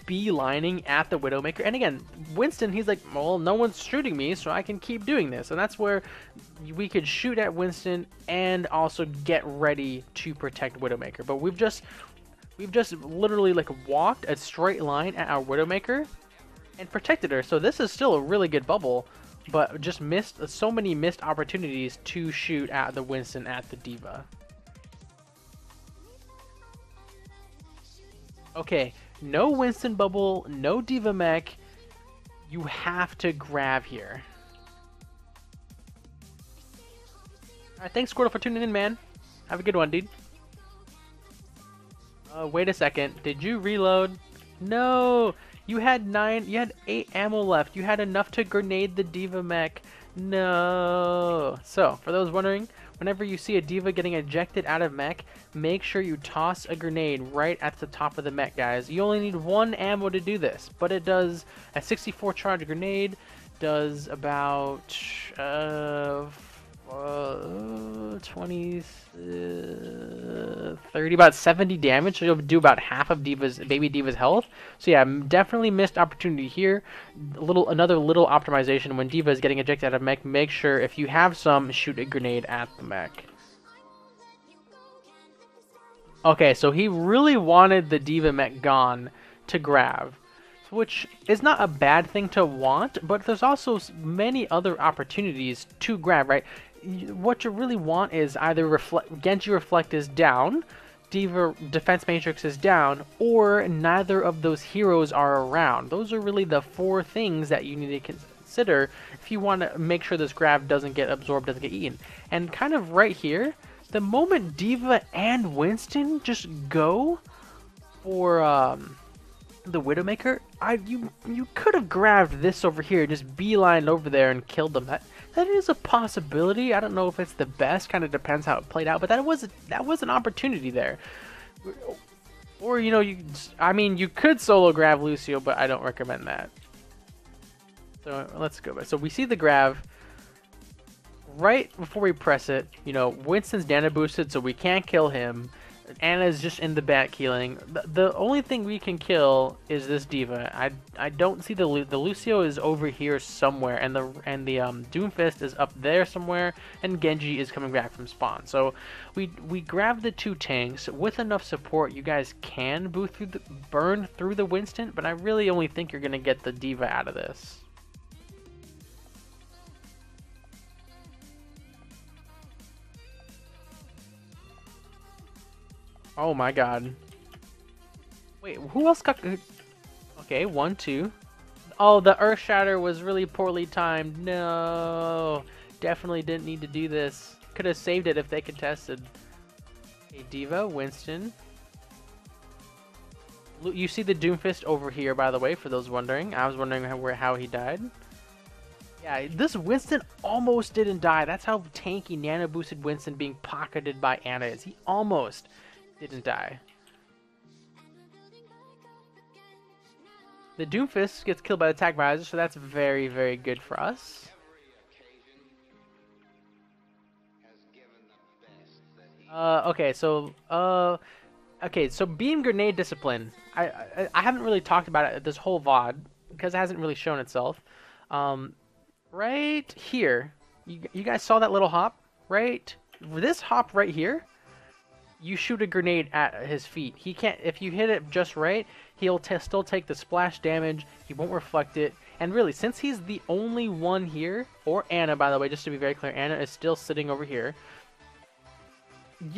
beelining at the Widowmaker. And again, Winston, he's like, well, no one's shooting me, so I can keep doing this. And that's where we could shoot at Winston and also get ready to protect Widowmaker. But we've just literally like walked a straight line at our Widowmaker and protected her. So this is still a really good bubble, but just missed so many missed opportunities to shoot at the Winston at the D.Va. Okay, no Winston bubble, no D.Va mech. You have to grab here. Alright, thanks Squirtle for tuning in, man. Have a good one, dude. Wait a second. Did you reload? No! You had 8 ammo left. You had enough to grenade the D.Va mech. No! So, for those wondering, whenever you see a D.Va getting ejected out of mech, make sure you toss a grenade right at the top of the mech, guys. You only need 1 ammo to do this, but it does a 64 charge grenade, does about 20, 30, about 70 damage, so you'll do about half of baby D.Va's health. So yeah, definitely missed opportunity here. Another little optimization when D.Va is getting ejected out of mech, make sure if you have some, shoot a grenade at the mech. Okay, so he really wanted the D.Va mech gone to grab, which is not a bad thing to want, but there's also many other opportunities to grab, right? What you really want is either Genji Reflect is down, D.Va Defense Matrix is down, or neither of those heroes are around. Those are really the 4 things that you need to consider if you want to make sure this grab doesn't get absorbed, doesn't get eaten. And kind of right here, the moment D.Va and Winston just go for the Widowmaker, you could have grabbed this over here, just beelined over there and killed them. That is a possibility. I don't know if it's the best. Kind of depends how it played out, but that was an opportunity there. Or, you know, I mean, you could solo grab Lucio, but I don't recommend that. So let's go back. So we see the grab. Right before we press it, you know, Winston's Nana boosted, so we can't kill him. Anna's just in the back healing. The only thing we can kill is this D.Va. I don't see the Lucio is over here somewhere, and the Doomfist is up there somewhere, and Genji is coming back from spawn. So we grab the 2 tanks with enough support. You guys can burn through the Winston, but I really only think you're gonna get the D.Va out of this. Oh my god. Wait, who else got... Okay, 1, 2. Oh, the Earth Shatter was really poorly timed. No. Definitely didn't need to do this. Could have saved it if they contested. Okay, D.Va, Winston. You see the Doomfist over here, by the way, for those wondering. I was wondering how he died. Yeah, this Winston almost didn't die. That's how tanky Nano boosted Winston being pocketed by Anna is. He almost didn't die. The Doomfist gets killed by the attack visor, so that's very, very good for us. Okay, so beam grenade discipline. I haven't really talked about it this whole VOD because it hasn't really shown itself. Right here, you guys saw that little hop, right? This hop right here. You shoot a grenade at his feet. He can't. If you hit it just right, he'll still take the splash damage. He won't reflect it. And really, since he's the only one here, or Anna, by the way, just to be very clear, Anna is still sitting over here.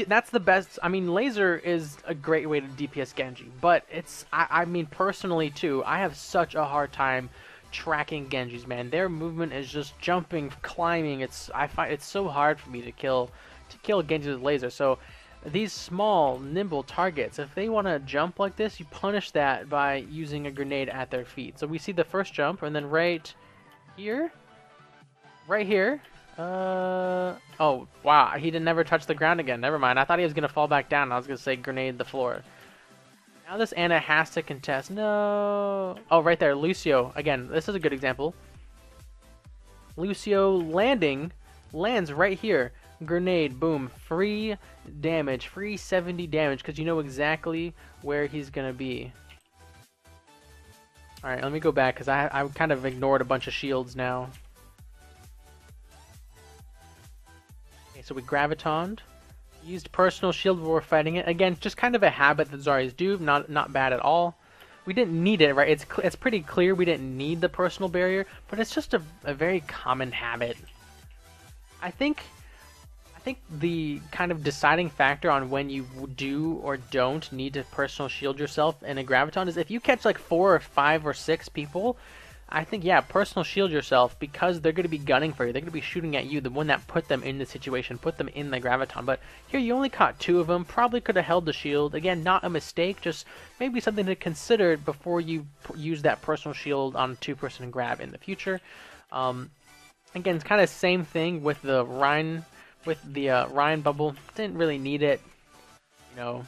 That's the best. I mean, laser is a great way to DPS Genji, but it's. I mean, personally too, I have such a hard time tracking Genjis. Man, their movement is just jumping, climbing. I find it's so hard for me to kill Genji with laser. So these small, nimble targets, if they want to jump like this, you punish that by using a grenade at their feet. So we see the first jump, and then right here, oh, wow, he didn't never touch the ground again. Never mind, I thought he was going to fall back down. I was going to say grenade the floor. Now this Anna has to contest. No. Oh, right there, Lucio. Again, this is a good example. Lucio lands right here. Grenade, boom, free damage, free 70 damage, because you know exactly where he's gonna be. Alright, let me go back, because I kind of ignored a bunch of shields now. Okay, so we gravitoned. Used personal shield while we're fighting it. Again, just kind of a habit that Zaryas do, not bad at all. We didn't need it, right? It's pretty clear we didn't need the personal barrier, but it's just a very common habit. I think the kind of deciding factor on when you do or don't need to personal shield yourself in a graviton is if you catch like 4 or 5 or 6 people, I think, yeah, personal shield yourself because they're going to be gunning for you. They're going to be shooting at you, the one that put them in the situation, put them in the graviton. But here you only caught 2 of them, probably could have held the shield. Again, not a mistake, just maybe something to consider before you use that personal shield on a 2-person grab in the future. Again, it's kind of same thing with the Rhine. With the Ryan bubble, didn't really need it, you know.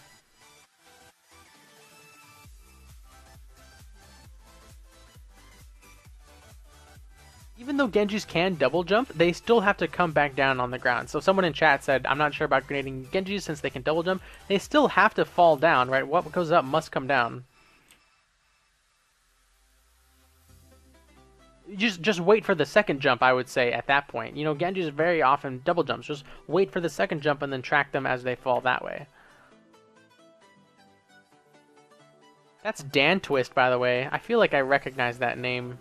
Even though Genjis can double jump, they still have to come back down on the ground. So someone in chat said, I'm not sure about grenading Genjis since they can double jump. They still have to fall down, right? What goes up must come down. Just wait for the second jump, I would say, at that point. You know, Genji's very often double jumps. Just wait for the second jump and then track them as they fall that way. That's Dan Twist, by the way. I feel like I recognize that name.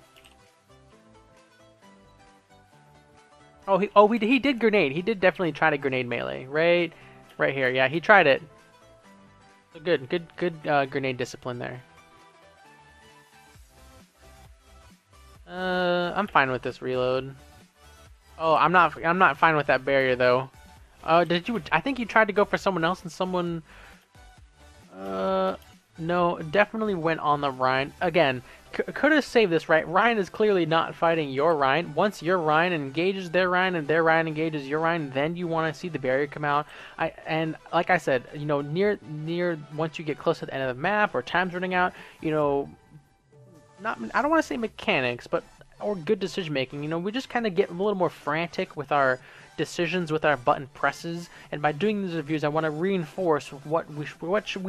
Oh, he did grenade. He did definitely try to grenade melee. Right here. Yeah, he tried it. So good grenade discipline there. I'm fine with this reload. Oh, I'm not fine with that barrier though. I think you tried to go for someone else and someone No, definitely went on the Rhine. Again, could have saved this, right? Rhine is clearly not fighting your Rhine. Once your Rhine engages their Rhine and their Rhine engages your Rhine, then you want to see the barrier come out. And like I said, you know, near once you get close to the end of the map or time's running out, you know, not I don't want to say mechanics, but or good decision making. You know, we just kind of get a little more frantic with our decisions with our button presses, and by doing these reviews, I want to reinforce what we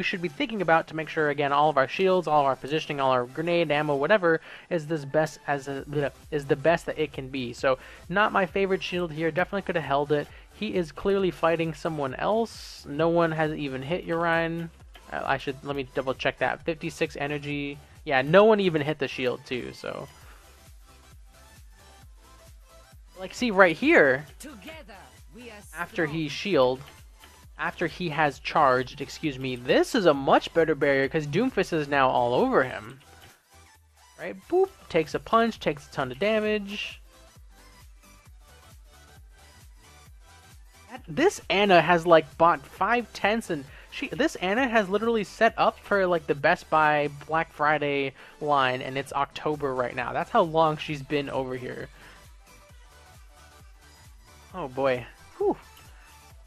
should be thinking about to make sure, again, all of our shields, all of our positioning, all our grenade ammo, whatever is this best is the best that it can be. So, not my favorite shield here. Definitely could have held it. He is clearly fighting someone else. No one has even hit Urian. Let me double check that. 56 energy. Yeah, no one even hit the shield too. So. Like, see right here, after after he has charged, excuse me, this is a much better barrier because Doomfist is now all over him. Right? Boop, takes a punch, takes a ton of damage. This Anna has like bought 5/10 and this Anna has literally set up for like the Best Buy Black Friday line, and it's October right now. That's how long she's been over here. Oh boy. Whew.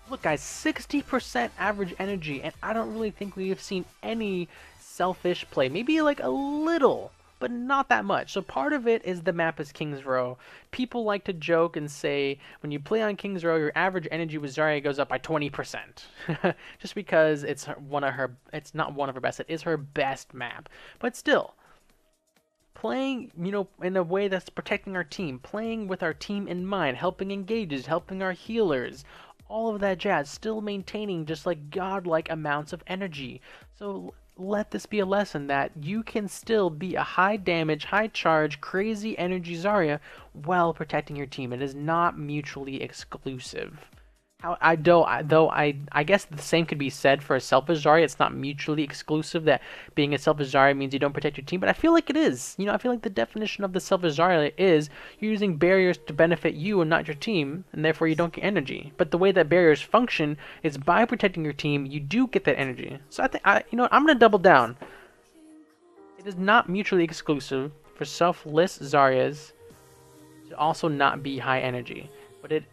Look guys, 60% average energy, and I don't really think we have seen any selfish play. Maybe like a little, but not that much. So part of it is the map is King's Row. People like to joke and say when you play on King's Row, your average energy with Zarya goes up by 20%. Just because it's not one of her best, it is her best map. But still, playing, you know, in a way that's protecting our team, playing with our team in mind, helping engages, helping our healers, all of that jazz, still maintaining just like godlike amounts of energy. So let this be a lesson that you can still be a high damage, high charge, crazy energy Zarya while protecting your team. It is not mutually exclusive. I guess the same could be said for a selfish Zarya. It's not mutually exclusive that being a selfish Zarya means you don't protect your team, but I feel like it is. You know, I feel like the definition of the selfish Zarya is you're using barriers to benefit you and not your team, and therefore you don't get energy. But the way that barriers function is by protecting your team, you do get that energy. So you know what, I'm gonna double down. It is not mutually exclusive for selfless Zaryas to also not be high energy, but it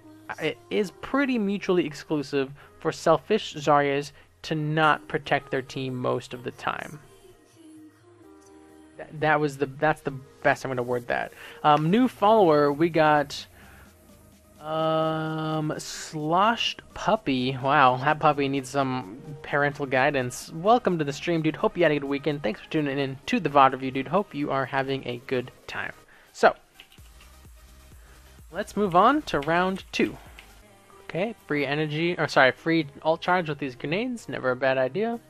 is pretty mutually exclusive for selfish Zaryas to not protect their team most of the time. That's the best I'm gonna word that. New follower, we got Sloshed Puppy. Wow, that puppy needs some parental guidance. Welcome to the stream, dude. Hope you had a good weekend. Thanks for tuning in to the VOD review, dude. Hope you are having a good time. So, let's move on to round 2. Okay, free energy, or sorry, free alt charge with these grenades. Never a bad idea.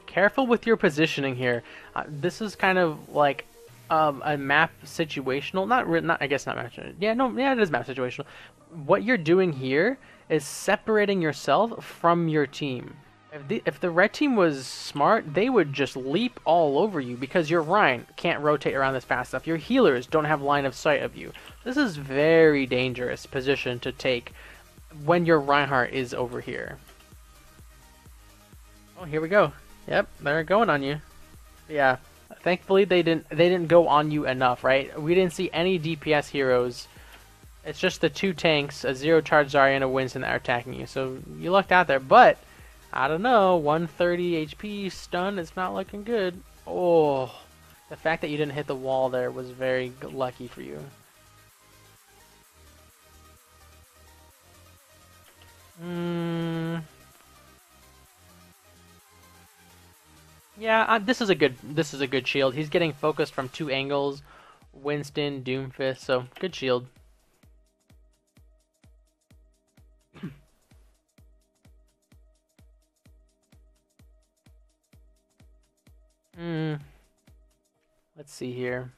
Careful with your positioning here. This is kind of like a map situational. I guess not map. Yeah, no, yeah, it is map situational. What you're doing here is separating yourself from your team. If the red team was smart, they would just leap all over you because your Rhine can't rotate around this fast enough. Your healers don't have line of sight of you. This is very dangerous position to take when your Reinhardt is over here. Oh, here we go. Yep, they're going on you. Yeah, thankfully they didn't go on you enough, right? We didn't see any DPS heroes. It's just the 2 tanks, a 0 charge Zarya and a Winston that are attacking you. So you lucked out there, but I don't know, 130 HP stun, it's not looking good. Oh, the fact that you didn't hit the wall there was very lucky for you. Yeah, this is a good shield. He's getting focused from 2 angles. Winston, Doomfist, so good shield. Let's see here.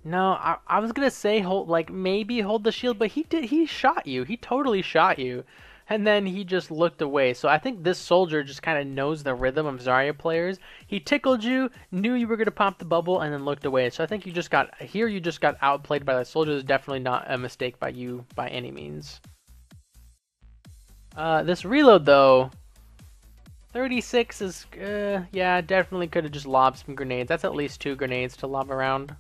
No, I was gonna say maybe hold the shield, but he shot you. He totally shot you. And then he just looked away. So I think this soldier just kind of knows the rhythm of Zarya players. He tickled you, knew you were gonna pop the bubble, and then looked away. So I think you just got outplayed by the soldier. Is definitely not a mistake by you by any means. This reload though, 36 is, yeah, definitely could have just lobbed some grenades. That's at least 2 grenades to lob around.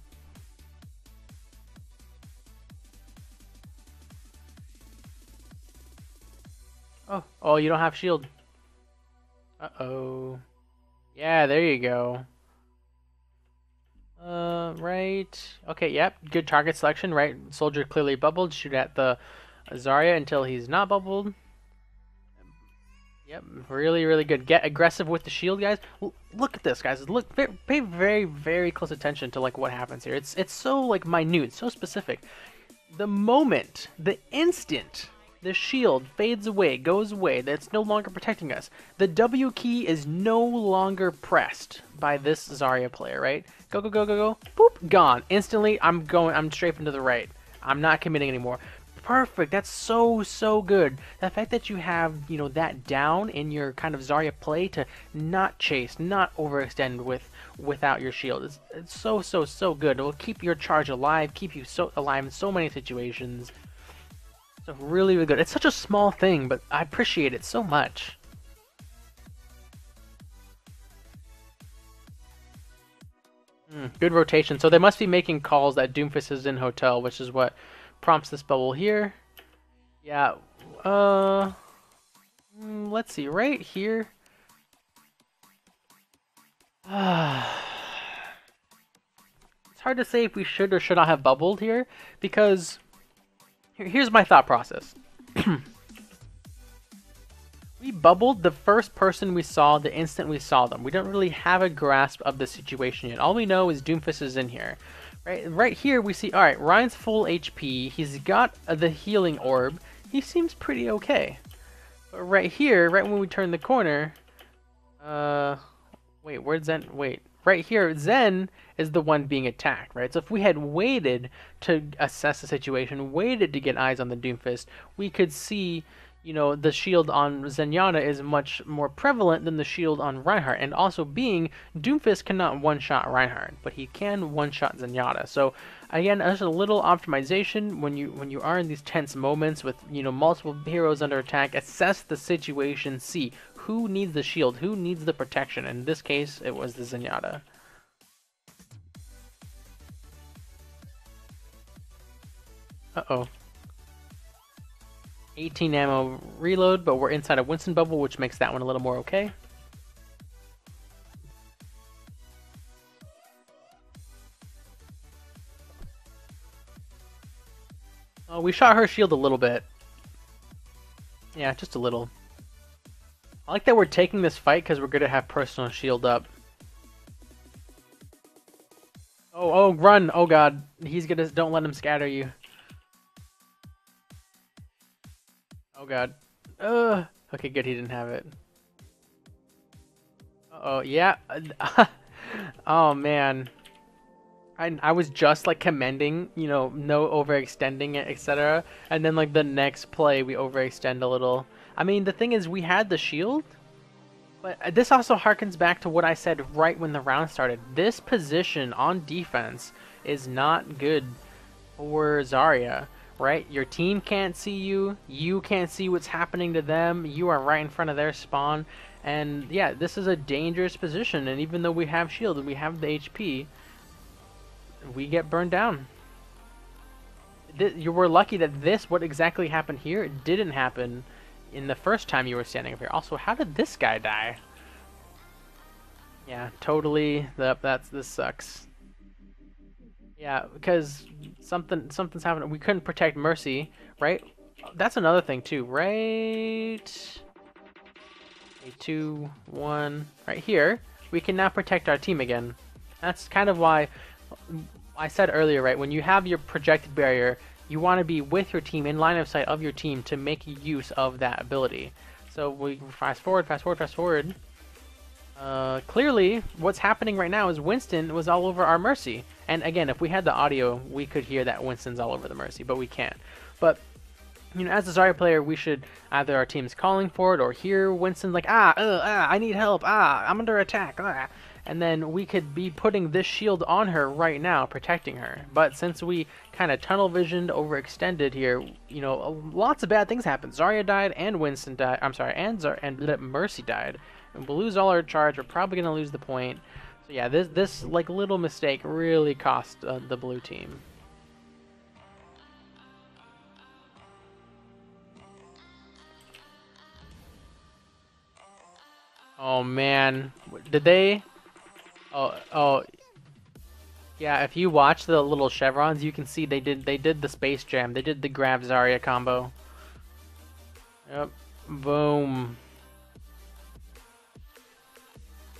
Oh, you don't have shield. Uh-oh. Yeah, there you go. Right. Okay, yep. Good target selection, right? Soldier clearly bubbled. Shoot at the Zarya until he's not bubbled. Yep, really, really good. Get aggressive with the shield, guys. Look at this, guys. Look, pay very, very close attention to like what happens here. It's so like minute, so specific. The moment, the instant the shield fades away, goes away, that's no longer protecting us. The W key is no longer pressed by this Zarya player, right? Go, go, go, go, go. Boop, gone. Instantly, I'm strafing to the right. I'm not committing anymore. Perfect. That's so, so good. The fact that you have, you know, that down in your kind of Zarya play to not chase, not overextend without your shield. It's so, so, so good. It will keep your charge alive, keep you so alive in so many situations. So really, really good. It's such a small thing, but I appreciate it so much. Good rotation. So they must be making calls that Doomfist is in hotel, which is what prompts this bubble here. Yeah. Let's see. Right here. It's hard to say if we should or should not have bubbled here, because here's my thought process. We bubbled the first person we saw the instant we saw them. We don't really have a grasp of the situation yet. All we know is Doomfist is in here. Right here we see, alright, Ryan's full HP. He's got the healing orb. He seems pretty okay. But right here, right when we turn the corner, wait, where'd Zen, wait. Right here, Zen is the one being attacked, right? So if we had waited to assess the situation, waited to get eyes on the Doomfist, we could see, you know, the shield on Zenyatta is much more prevalent than the shield on Reinhardt. And also being, Doomfist cannot one-shot Reinhardt, but he can one-shot Zenyatta. So again, there's a little optimization when you are in these tense moments with, you know, multiple heroes under attack. Assess the situation, see who needs the shield, who needs the protection. In this case, it was the Zenyatta. Uh-oh. 18 ammo reload, but we're inside a Winston bubble, which makes that one a little more okay. Oh, we shot her shield a little bit. Yeah, just a little. I like that we're taking this fight because we're going to have personal shield up. Oh, run! Oh god, he's gonna, don't let him scatter you. Oh god. Okay, good, he didn't have it. Uh-oh, yeah. Oh man. I was just like commending, you know, no overextending it, etc. And then like the next play we overextend a little. I mean, the thing is we had the shield, but this also harkens back to what I said right when the round started. This position on defense is not good for Zarya, right? Your team can't see you, you can't see what's happening to them, you are right in front of their spawn, and yeah, this is a dangerous position, and even though we have shield and we have the HP, we get burned down. You were lucky that what exactly happened here didn't happen in the first time you were standing up here. Also, how did this guy die? Yeah, totally. This sucks. Yeah, because something's happened. We couldn't protect Mercy, right? That's another thing too, right? Okay, 2, 1, right here. We can now protect our team again. That's kind of why I said earlier, right? When you have your projected barrier, you want to be with your team, in line of sight of your team, to make use of that ability. So we fast forward. Clearly, what's happening right now is Winston was all over our Mercy. And again, if we had the audio, we could hear that Winston's all over the Mercy, but we can't. But, you know, as a Zarya player, we should, either our team's calling for it or hear Winston like, I need help, I'm under attack, and then we could be putting this shield on her right now, protecting her. But since we kind of tunnel visioned, overextended here, you know, lots of bad things happened. Zarya died, and Winston died. I'm sorry, and Mercy died. And we'll lose all our charge. We're probably gonna lose the point. So yeah, this like little mistake really cost the blue team. Oh man, did they? Oh, yeah. If you watch the little chevrons, you can see they did the space jam. They did the grab Zarya combo. Yep, boom.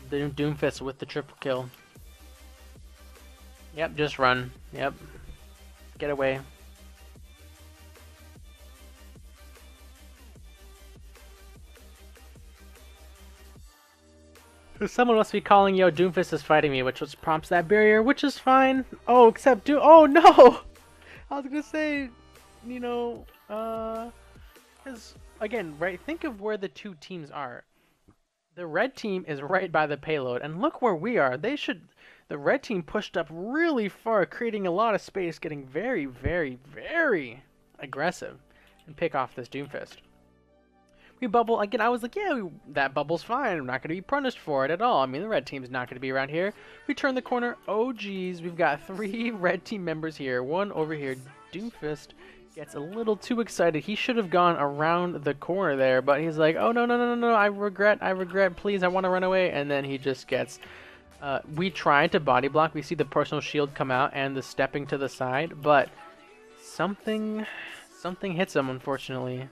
The Doomfist with the triple kill. Yep, just run. Yep, get away. Someone must be calling, yo, Doomfist is fighting me, which prompts that barrier, which is fine. Oh, except oh no! I was gonna say, you know, because, again, right, think of where the two teams are. The red team is right by the payload, and look where we are. The red team pushed up really far, creating a lot of space, getting very, very, very aggressive, and pick off this Doomfist. We bubble again. I was like, yeah, that bubble's fine. I'm not going to be punished for it at all. I mean, the red team's not going to be around here. We turn the corner. Oh, geez. We've got 3 red team members here. One over here. Doomfist gets a little too excited. He should have gone around the corner there, but he's like, oh, no, no, no, no, no. I regret. Please, I want to run away. And then he just gets... we tried to body block. We see the personal shield come out and the stepping to the side, but something hits him, unfortunately.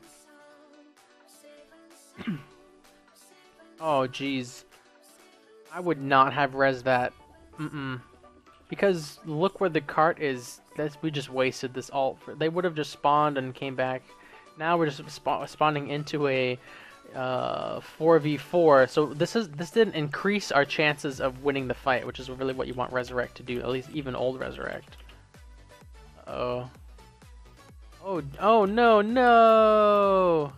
Oh, jeez. I would not have res that. Because look where the cart is. We just wasted this ult. They would have just spawned and came back. Now we're just spawning into a 4v4. So this didn't increase our chances of winning the fight, which is really what you want Resurrect to do. At least even old Resurrect. Oh. Oh no, no!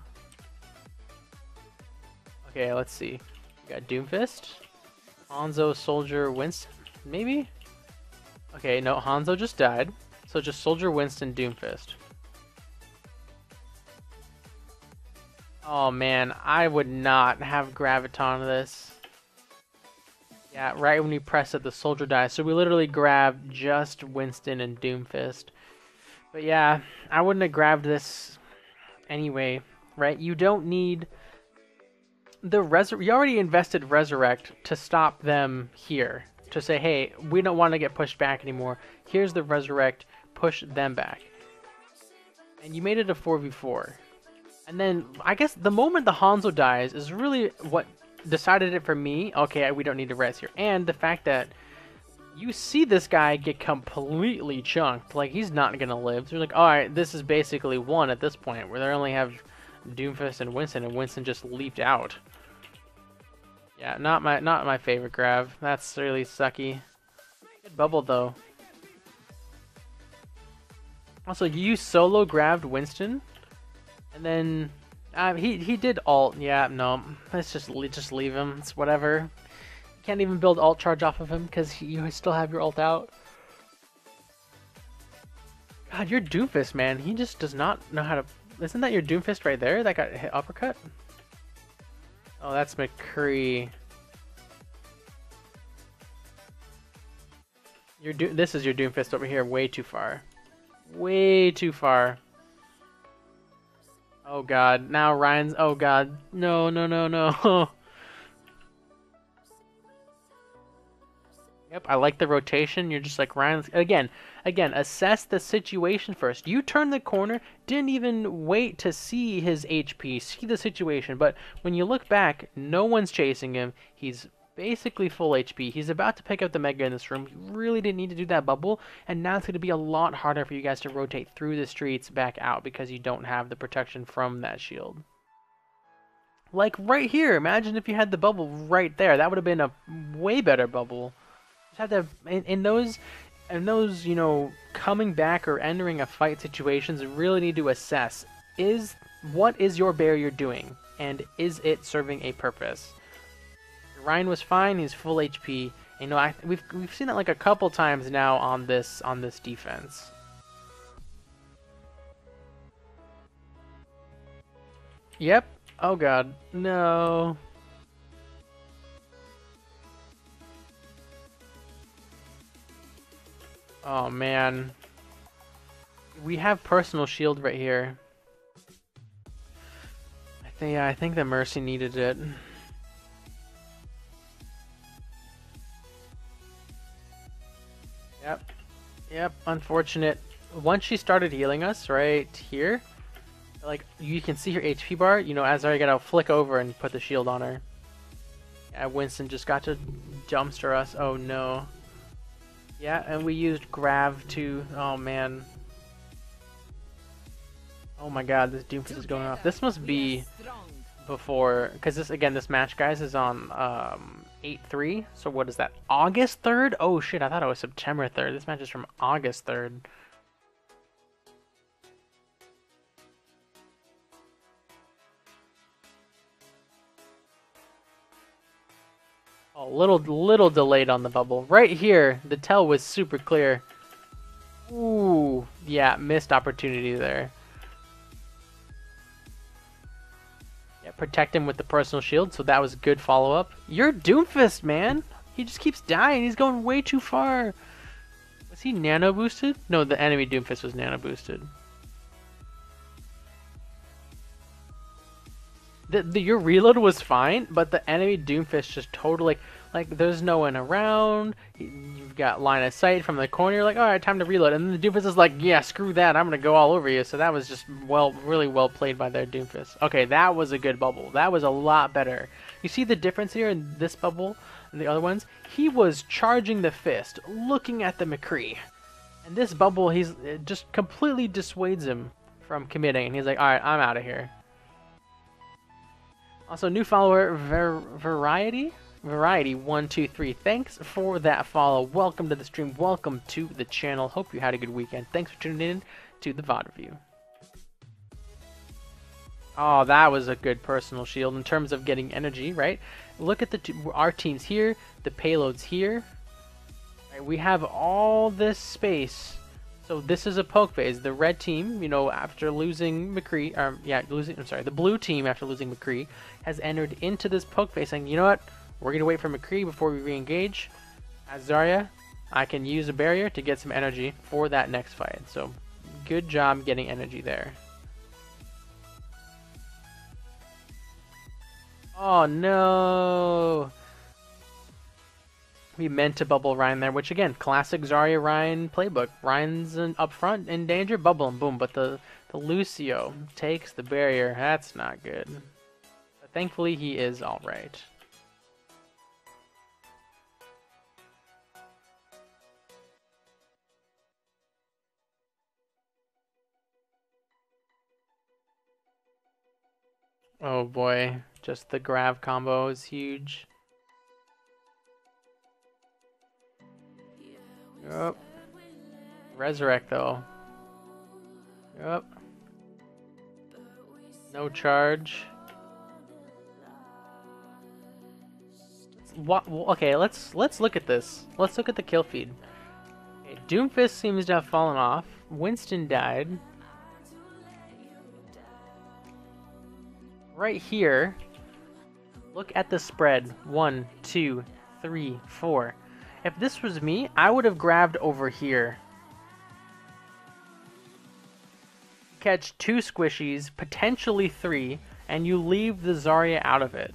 Okay, let's see. We got Doomfist, Hanzo, Soldier, Winston, maybe? Okay, no, Hanzo just died. So just Soldier, Winston, Doomfist. Oh man, I would not have Graviton this. Yeah, right when we press it, the Soldier dies. So we literally grabbed just Winston and Doomfist. But yeah, I wouldn't have grabbed this anyway, right? You don't need... you already invested Resurrect to stop them here. To say, hey, we don't want to get pushed back anymore. Here's the Resurrect, push them back. And you made it a 4v4. And then, I guess the moment the Hanzo dies is really what decided it for me. Okay, we don't need to res here. And the fact that you see this guy get completely chunked. Like, he's not going to live. So you're like, alright, this is basically one at this point, where they only have Doomfist and Winston just leaped out. Yeah, not my favorite grab. That's really sucky. Good bubble though. Also, you solo grabbed Winston, and then he did ult. Yeah, no, let's just leave him. It's whatever. You can't even build ult charge off of him because you still have your ult out. God, your Doomfist, man. He just does not know how to. Isn't that your Doomfist right there that got hit uppercut? Oh, that's McCree. This is your Doomfist over here, way too far. Way too far. Oh god, now Ryan's... Oh god, no, no, no, no. Yep, I like the rotation. You're just like, Ryan's... Again, assess the situation first. You turned the corner, didn't even wait to see his HP, see the situation. But when you look back, no one's chasing him. He's basically full HP. He's about to pick up the Mega in this room. He really didn't need to do that bubble. And now it's going to be a lot harder for you guys to rotate through the streets back out because you don't have the protection from that shield. Like right here. Imagine if you had the bubble right there. That would have been a way better bubble. Just have to... In those, you know, coming back or entering a fight situations, you really need to assess, what is your barrier doing? And is it serving a purpose? Ryan was fine, he's full HP, You know, we've seen that like a couple times now on this defense. Yep. Oh god. No. Oh man. We have personal shield right here. I think the Mercy needed it. Yep. Yep, unfortunate. Once she started healing us right here, like you can see her HP bar, you know, as I gotta flick over and put the shield on her. Yeah, Winston just got to dumpster us. Oh no. Yeah, and we used Grav too. Oh man. Oh my god, this Doomfist is going off. This must be before, because this match, guys, is on 8/3. So what is that? August 3rd? Oh shit, I thought it was September 3rd. This match is from August 3rd. Oh, little delayed on the bubble. Right here, the tell was super clear. Ooh, yeah, missed opportunity there. Yeah, protect him with the personal shield, so that was a good follow-up. You're Doomfist, man! He just keeps dying, he's going way too far! Was he nano-boosted? No, the enemy Doomfist was nano-boosted. Your reload was fine, but the enemy Doomfist just totally... Like, there's no one around, you've got line of sight from the corner, you're like, alright, time to reload. And then the Doomfist is like, yeah, screw that, I'm gonna go all over you. So that was just really well played by their Doomfist. Okay, that was a good bubble. That was a lot better. You see the difference here in this bubble and the other ones? He was charging the fist, looking at the McCree. And this bubble, it just completely dissuades him from committing. And he's like, alright, I'm out of here. Also, new follower, Variety123. Thanks for that follow. Welcome to the stream. Welcome to the channel. Hope you had a good weekend. Thanks for tuning in to the VOD review. Oh, that was a good personal shield in terms of getting energy, right? Look at our teams here, the payloads here. Right, we have all this space. So this is a poke phase. The red team, you know, after losing McCree, the blue team after losing McCree has entered into this poke phase saying, you know what? We're going to wait for McCree before we re-engage. As Zarya, I can use a barrier to get some energy for that next fight. So, good job getting energy there. Oh no! We meant to bubble Ryan there, which again, classic Zarya Ryan playbook. Ryan's up front in danger, bubble him, boom. But the Lucio takes the barrier. That's not good. But thankfully, he is alright. Oh boy, just the Grav combo is huge. Yep. Resurrect though. Yep. No charge. Okay, let's look at this. Let's look at the kill feed. Okay, Doomfist seems to have fallen off. Winston died. Right here, look at the spread. 1, 2, 3, 4. If this was me, I would have grabbed over here. Catch 2 squishies, potentially 3, and you leave the Zarya out of it,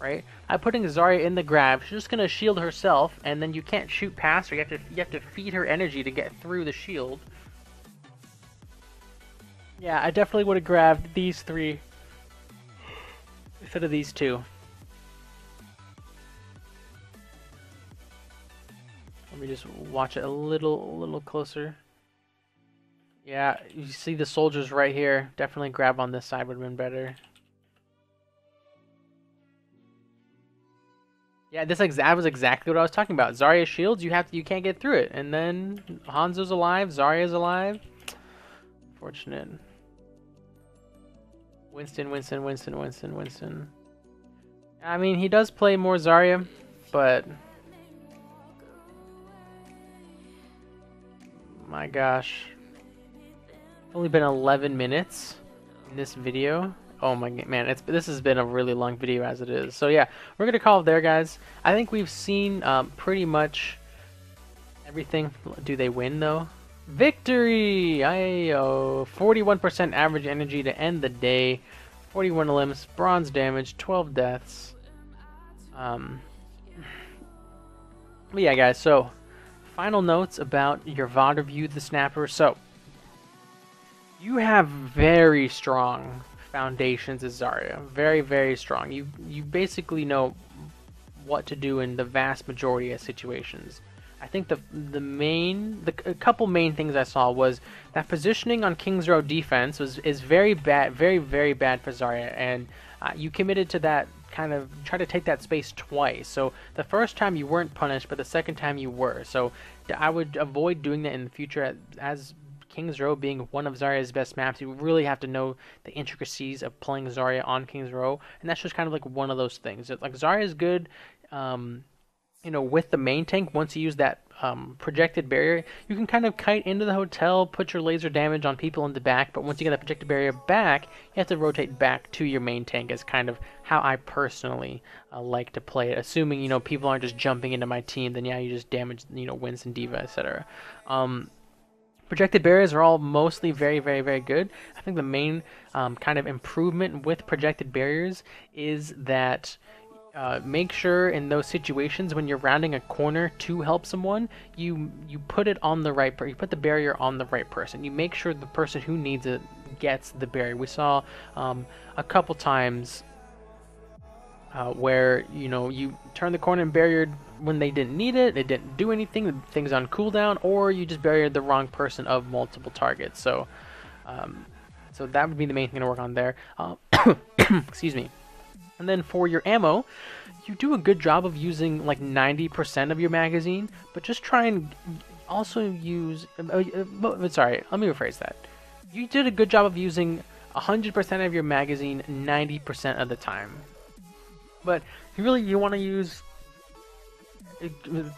right? I'm putting Zarya in the grab. She's just gonna shield herself, and then you can't shoot past her. You have to feed her energy to get through the shield. Yeah, I definitely would have grabbed these 3 instead of these 2. Let me just watch it a little closer. Yeah, you see the soldiers right here. Definitely grab on this side would have been better. Yeah, that was exactly what I was talking about. Zarya shields, you can't get through it. And then Hanzo's alive, Zarya's alive. Fortunate. Winston. I mean, he does play more Zarya, but my gosh. It's only been 11 minutes in this video. Oh my man, this has been a really long video as it is. So yeah, we're gonna call it there, guys. I think we've seen pretty much everything. Do they win though? Victory! 41% average energy to end the day. 41 limbs, bronze damage, 12 deaths. But yeah, guys. So final notes about your VOD review, the Snapper. So you have very strong foundations as Zarya. Very, very strong. You basically know what to do in the vast majority of situations. I think a couple main things I saw was that positioning on King's Row defense is very bad, very, very bad for Zarya, and you committed to that, kind of try to take that space twice. So the first time you weren't punished, but the second time you were. So I would avoid doing that in the future. As King's Row being one of Zarya's best maps, you really have to know the intricacies of playing Zarya on King's Row, and that's just kind of like one of those things. Like Zarya is good, you know, with the main tank. Once you use that projected barrier, you can kind of kite into the hotel, put your laser damage on people in the back, but once you get that projected barrier back, you have to rotate back to your main tank, is kind of how I personally like to play it. Assuming, you know, people aren't just jumping into my team, then yeah, you just damage, you know, Winston, D.Va, etc. Projected barriers are all mostly very, very, very good. I think the main kind of improvement with projected barriers is that make sure in those situations when you're rounding a corner to help someone, you put it on the right you put the barrier on the right person. You make sure the person who needs it gets the barrier. We saw a couple times where, you know, you turn the corner and barriered when they didn't need it, it didn't do anything, the thing's on cooldown, or you just barriered the wrong person of multiple targets. So so that would be the main thing to work on there. Excuse me. And then for your ammo, you do a good job of using like 90% of your magazine, but just try and also use, sorry, let me rephrase that. You did a good job of using 100% of your magazine 90% of the time. But you want to use,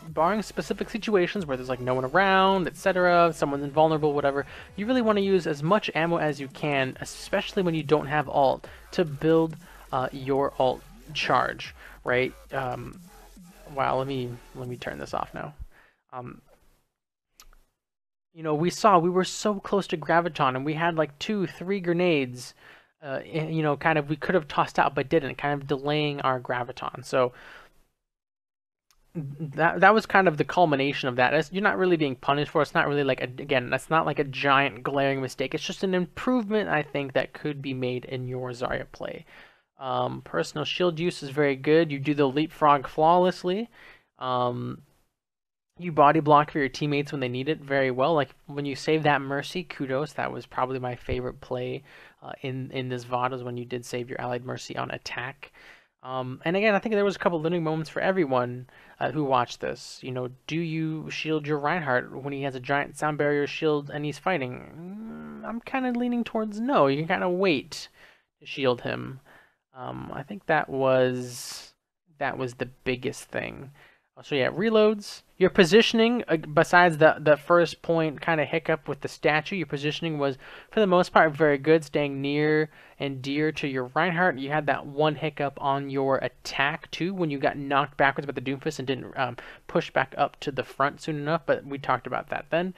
barring specific situations where there's like no one around, etc., someone's invulnerable, whatever, you really want to use as much ammo as you can, especially when you don't have ult, to build your ult charge, right? Wow, let me turn this off now. You know, we were so close to Graviton, and we had like 2-3 grenades, you know, kind of we could have tossed out but didn't, kind of delaying our Graviton. So that was kind of the culmination of that. You're not really being punished for it. It's not really like again, that's not like a giant glaring mistake. It's just an improvement, I think, that could be made in your Zarya play. Personal shield use is very good. You do the leapfrog flawlessly. You body block for your teammates when they need it very well. Like when you save that Mercy, kudos. That was probably my favorite play in this VOD, was when you did save your allied Mercy on attack. And again, I think there was a couple learning moments for everyone who watched this. You know, do you shield your Reinhardt when he has a giant sound barrier shield and he's fighting? I'm kind of leaning towards no. You can kind of wait to shield him. I think that was the biggest thing. So yeah, reloads. Your positioning, besides the first point kind of hiccup with the statue, your positioning was for the most part very good, staying near and dear to your Reinhardt. You had that one hiccup on your attack too, when you got knocked backwards by the Doomfist and didn't push back up to the front soon enough, but we talked about that then.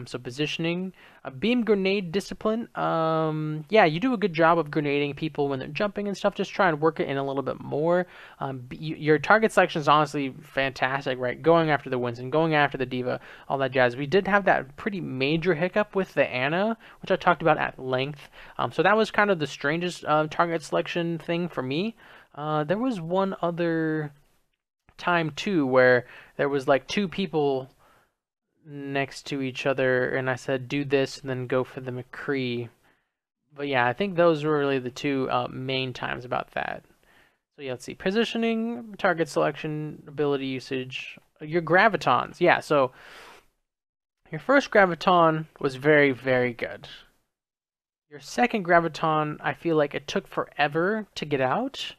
So positioning, beam grenade discipline. Yeah, you do a good job of grenading people when they're jumping and stuff. Just try and work it in a little bit more. Your target selection is honestly fantastic, right? Going after the Winston, going after the D.Va, all that jazz. We did have that pretty major hiccup with the Ana, which I talked about at length. So that was kind of the strangest target selection thing for me. There was one other time too where there was like 2 people next to each other, and I said do this and then go for the McCree. But yeah, I think those were really the 2 main times about that. So yeah, let's see. Positioning, target selection, ability usage, your Gravitons. Yeah, so your first Graviton was very, very good. Your second Graviton, I feel like it took forever to get out.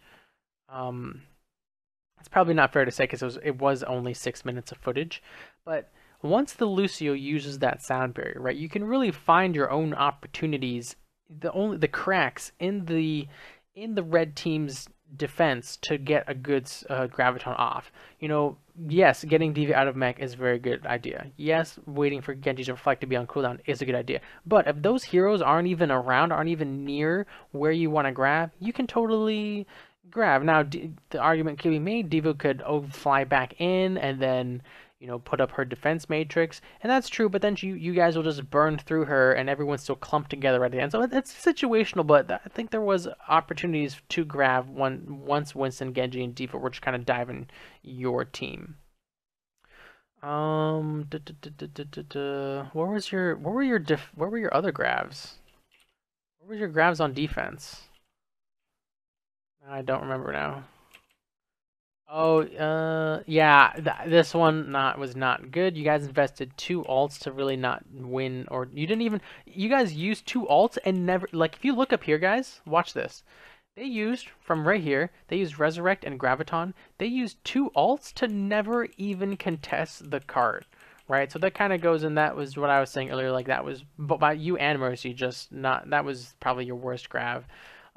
It's probably not fair to say because it was only 6 minutes of footage. But once the Lucio uses that sound barrier, right, you can really find your own opportunities, the cracks in the red team's defense to get a good graviton off. You know, yes, getting Diva out of mech is a very good idea. Yes, waiting for Genji's reflect to be on cooldown is a good idea. But if those heroes aren't even around, aren't even near where you want to grab, you can totally grab. Now, the argument could be made, Diva could fly back in and then, you know, put up her defense matrix, and that's true, but then you guys will just burn through her and everyone's still clumped together at the end. So it's situational, but I think there was opportunities to grab once Winston, Genji, and Diva were just kind of diving your team. What were your other grabs? What were your grabs on defense? I don't remember now. Oh, yeah, this one was not good. You guys invested 2 alts to really not win, or you guys used 2 alts and never, like, if you look up here, guys, watch this. They used, from right here, they used Resurrect and Graviton. They used 2 alts to never even contest the card, right? So that kind of goes in, that was what I was saying earlier, like, that was, by you and Mercy, just not, that was probably your worst grab.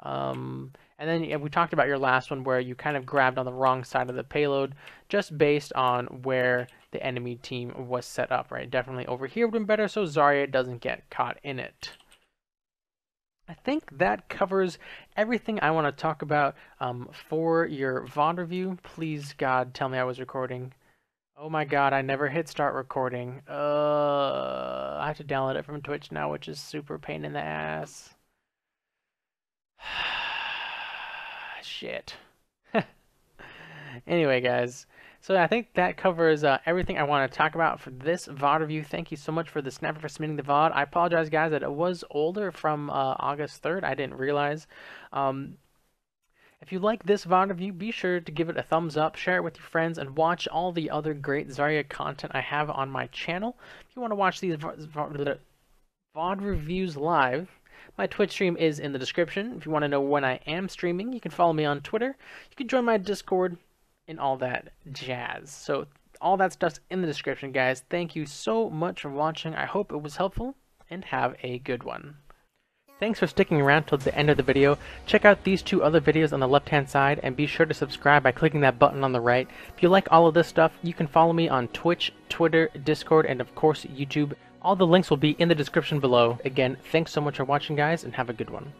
And then we talked about your last one where you kind of grabbed on the wrong side of the payload just based on where the enemy team was set up, right? Definitely over here would have been better so Zarya doesn't get caught in it. I think that covers everything I want to talk about for your VOD review. Please, God, tell me I was recording. Oh my God, I never hit start recording. I have to download it from Twitch now, which is super pain in the ass. Shit. Anyway, guys, so I think that covers everything I want to talk about for this VOD review. Thank you so much for the Snapper for submitting the VOD. I apologize, guys, that it was older from August 3rd. I didn't realize. If you like this VOD review, be sure to give it a thumbs up, share it with your friends, and watch all the other great Zarya content I have on my channel. If you want to watch these VOD reviews live, my Twitch stream is in the description. If you want to know when I am streaming, you can follow me on Twitter. You can join my Discord and all that jazz. So all that stuff's in the description, guys. Thank you so much for watching. I hope it was helpful, and have a good one. Thanks for sticking around till the end of the video. Check out these 2 other videos on the left-hand side, and be sure to subscribe by clicking that button on the right. If you like all of this stuff, you can follow me on Twitch, Twitter, Discord, and of course YouTube. All the links will be in the description below. Again, thanks so much for watching, guys, and have a good one.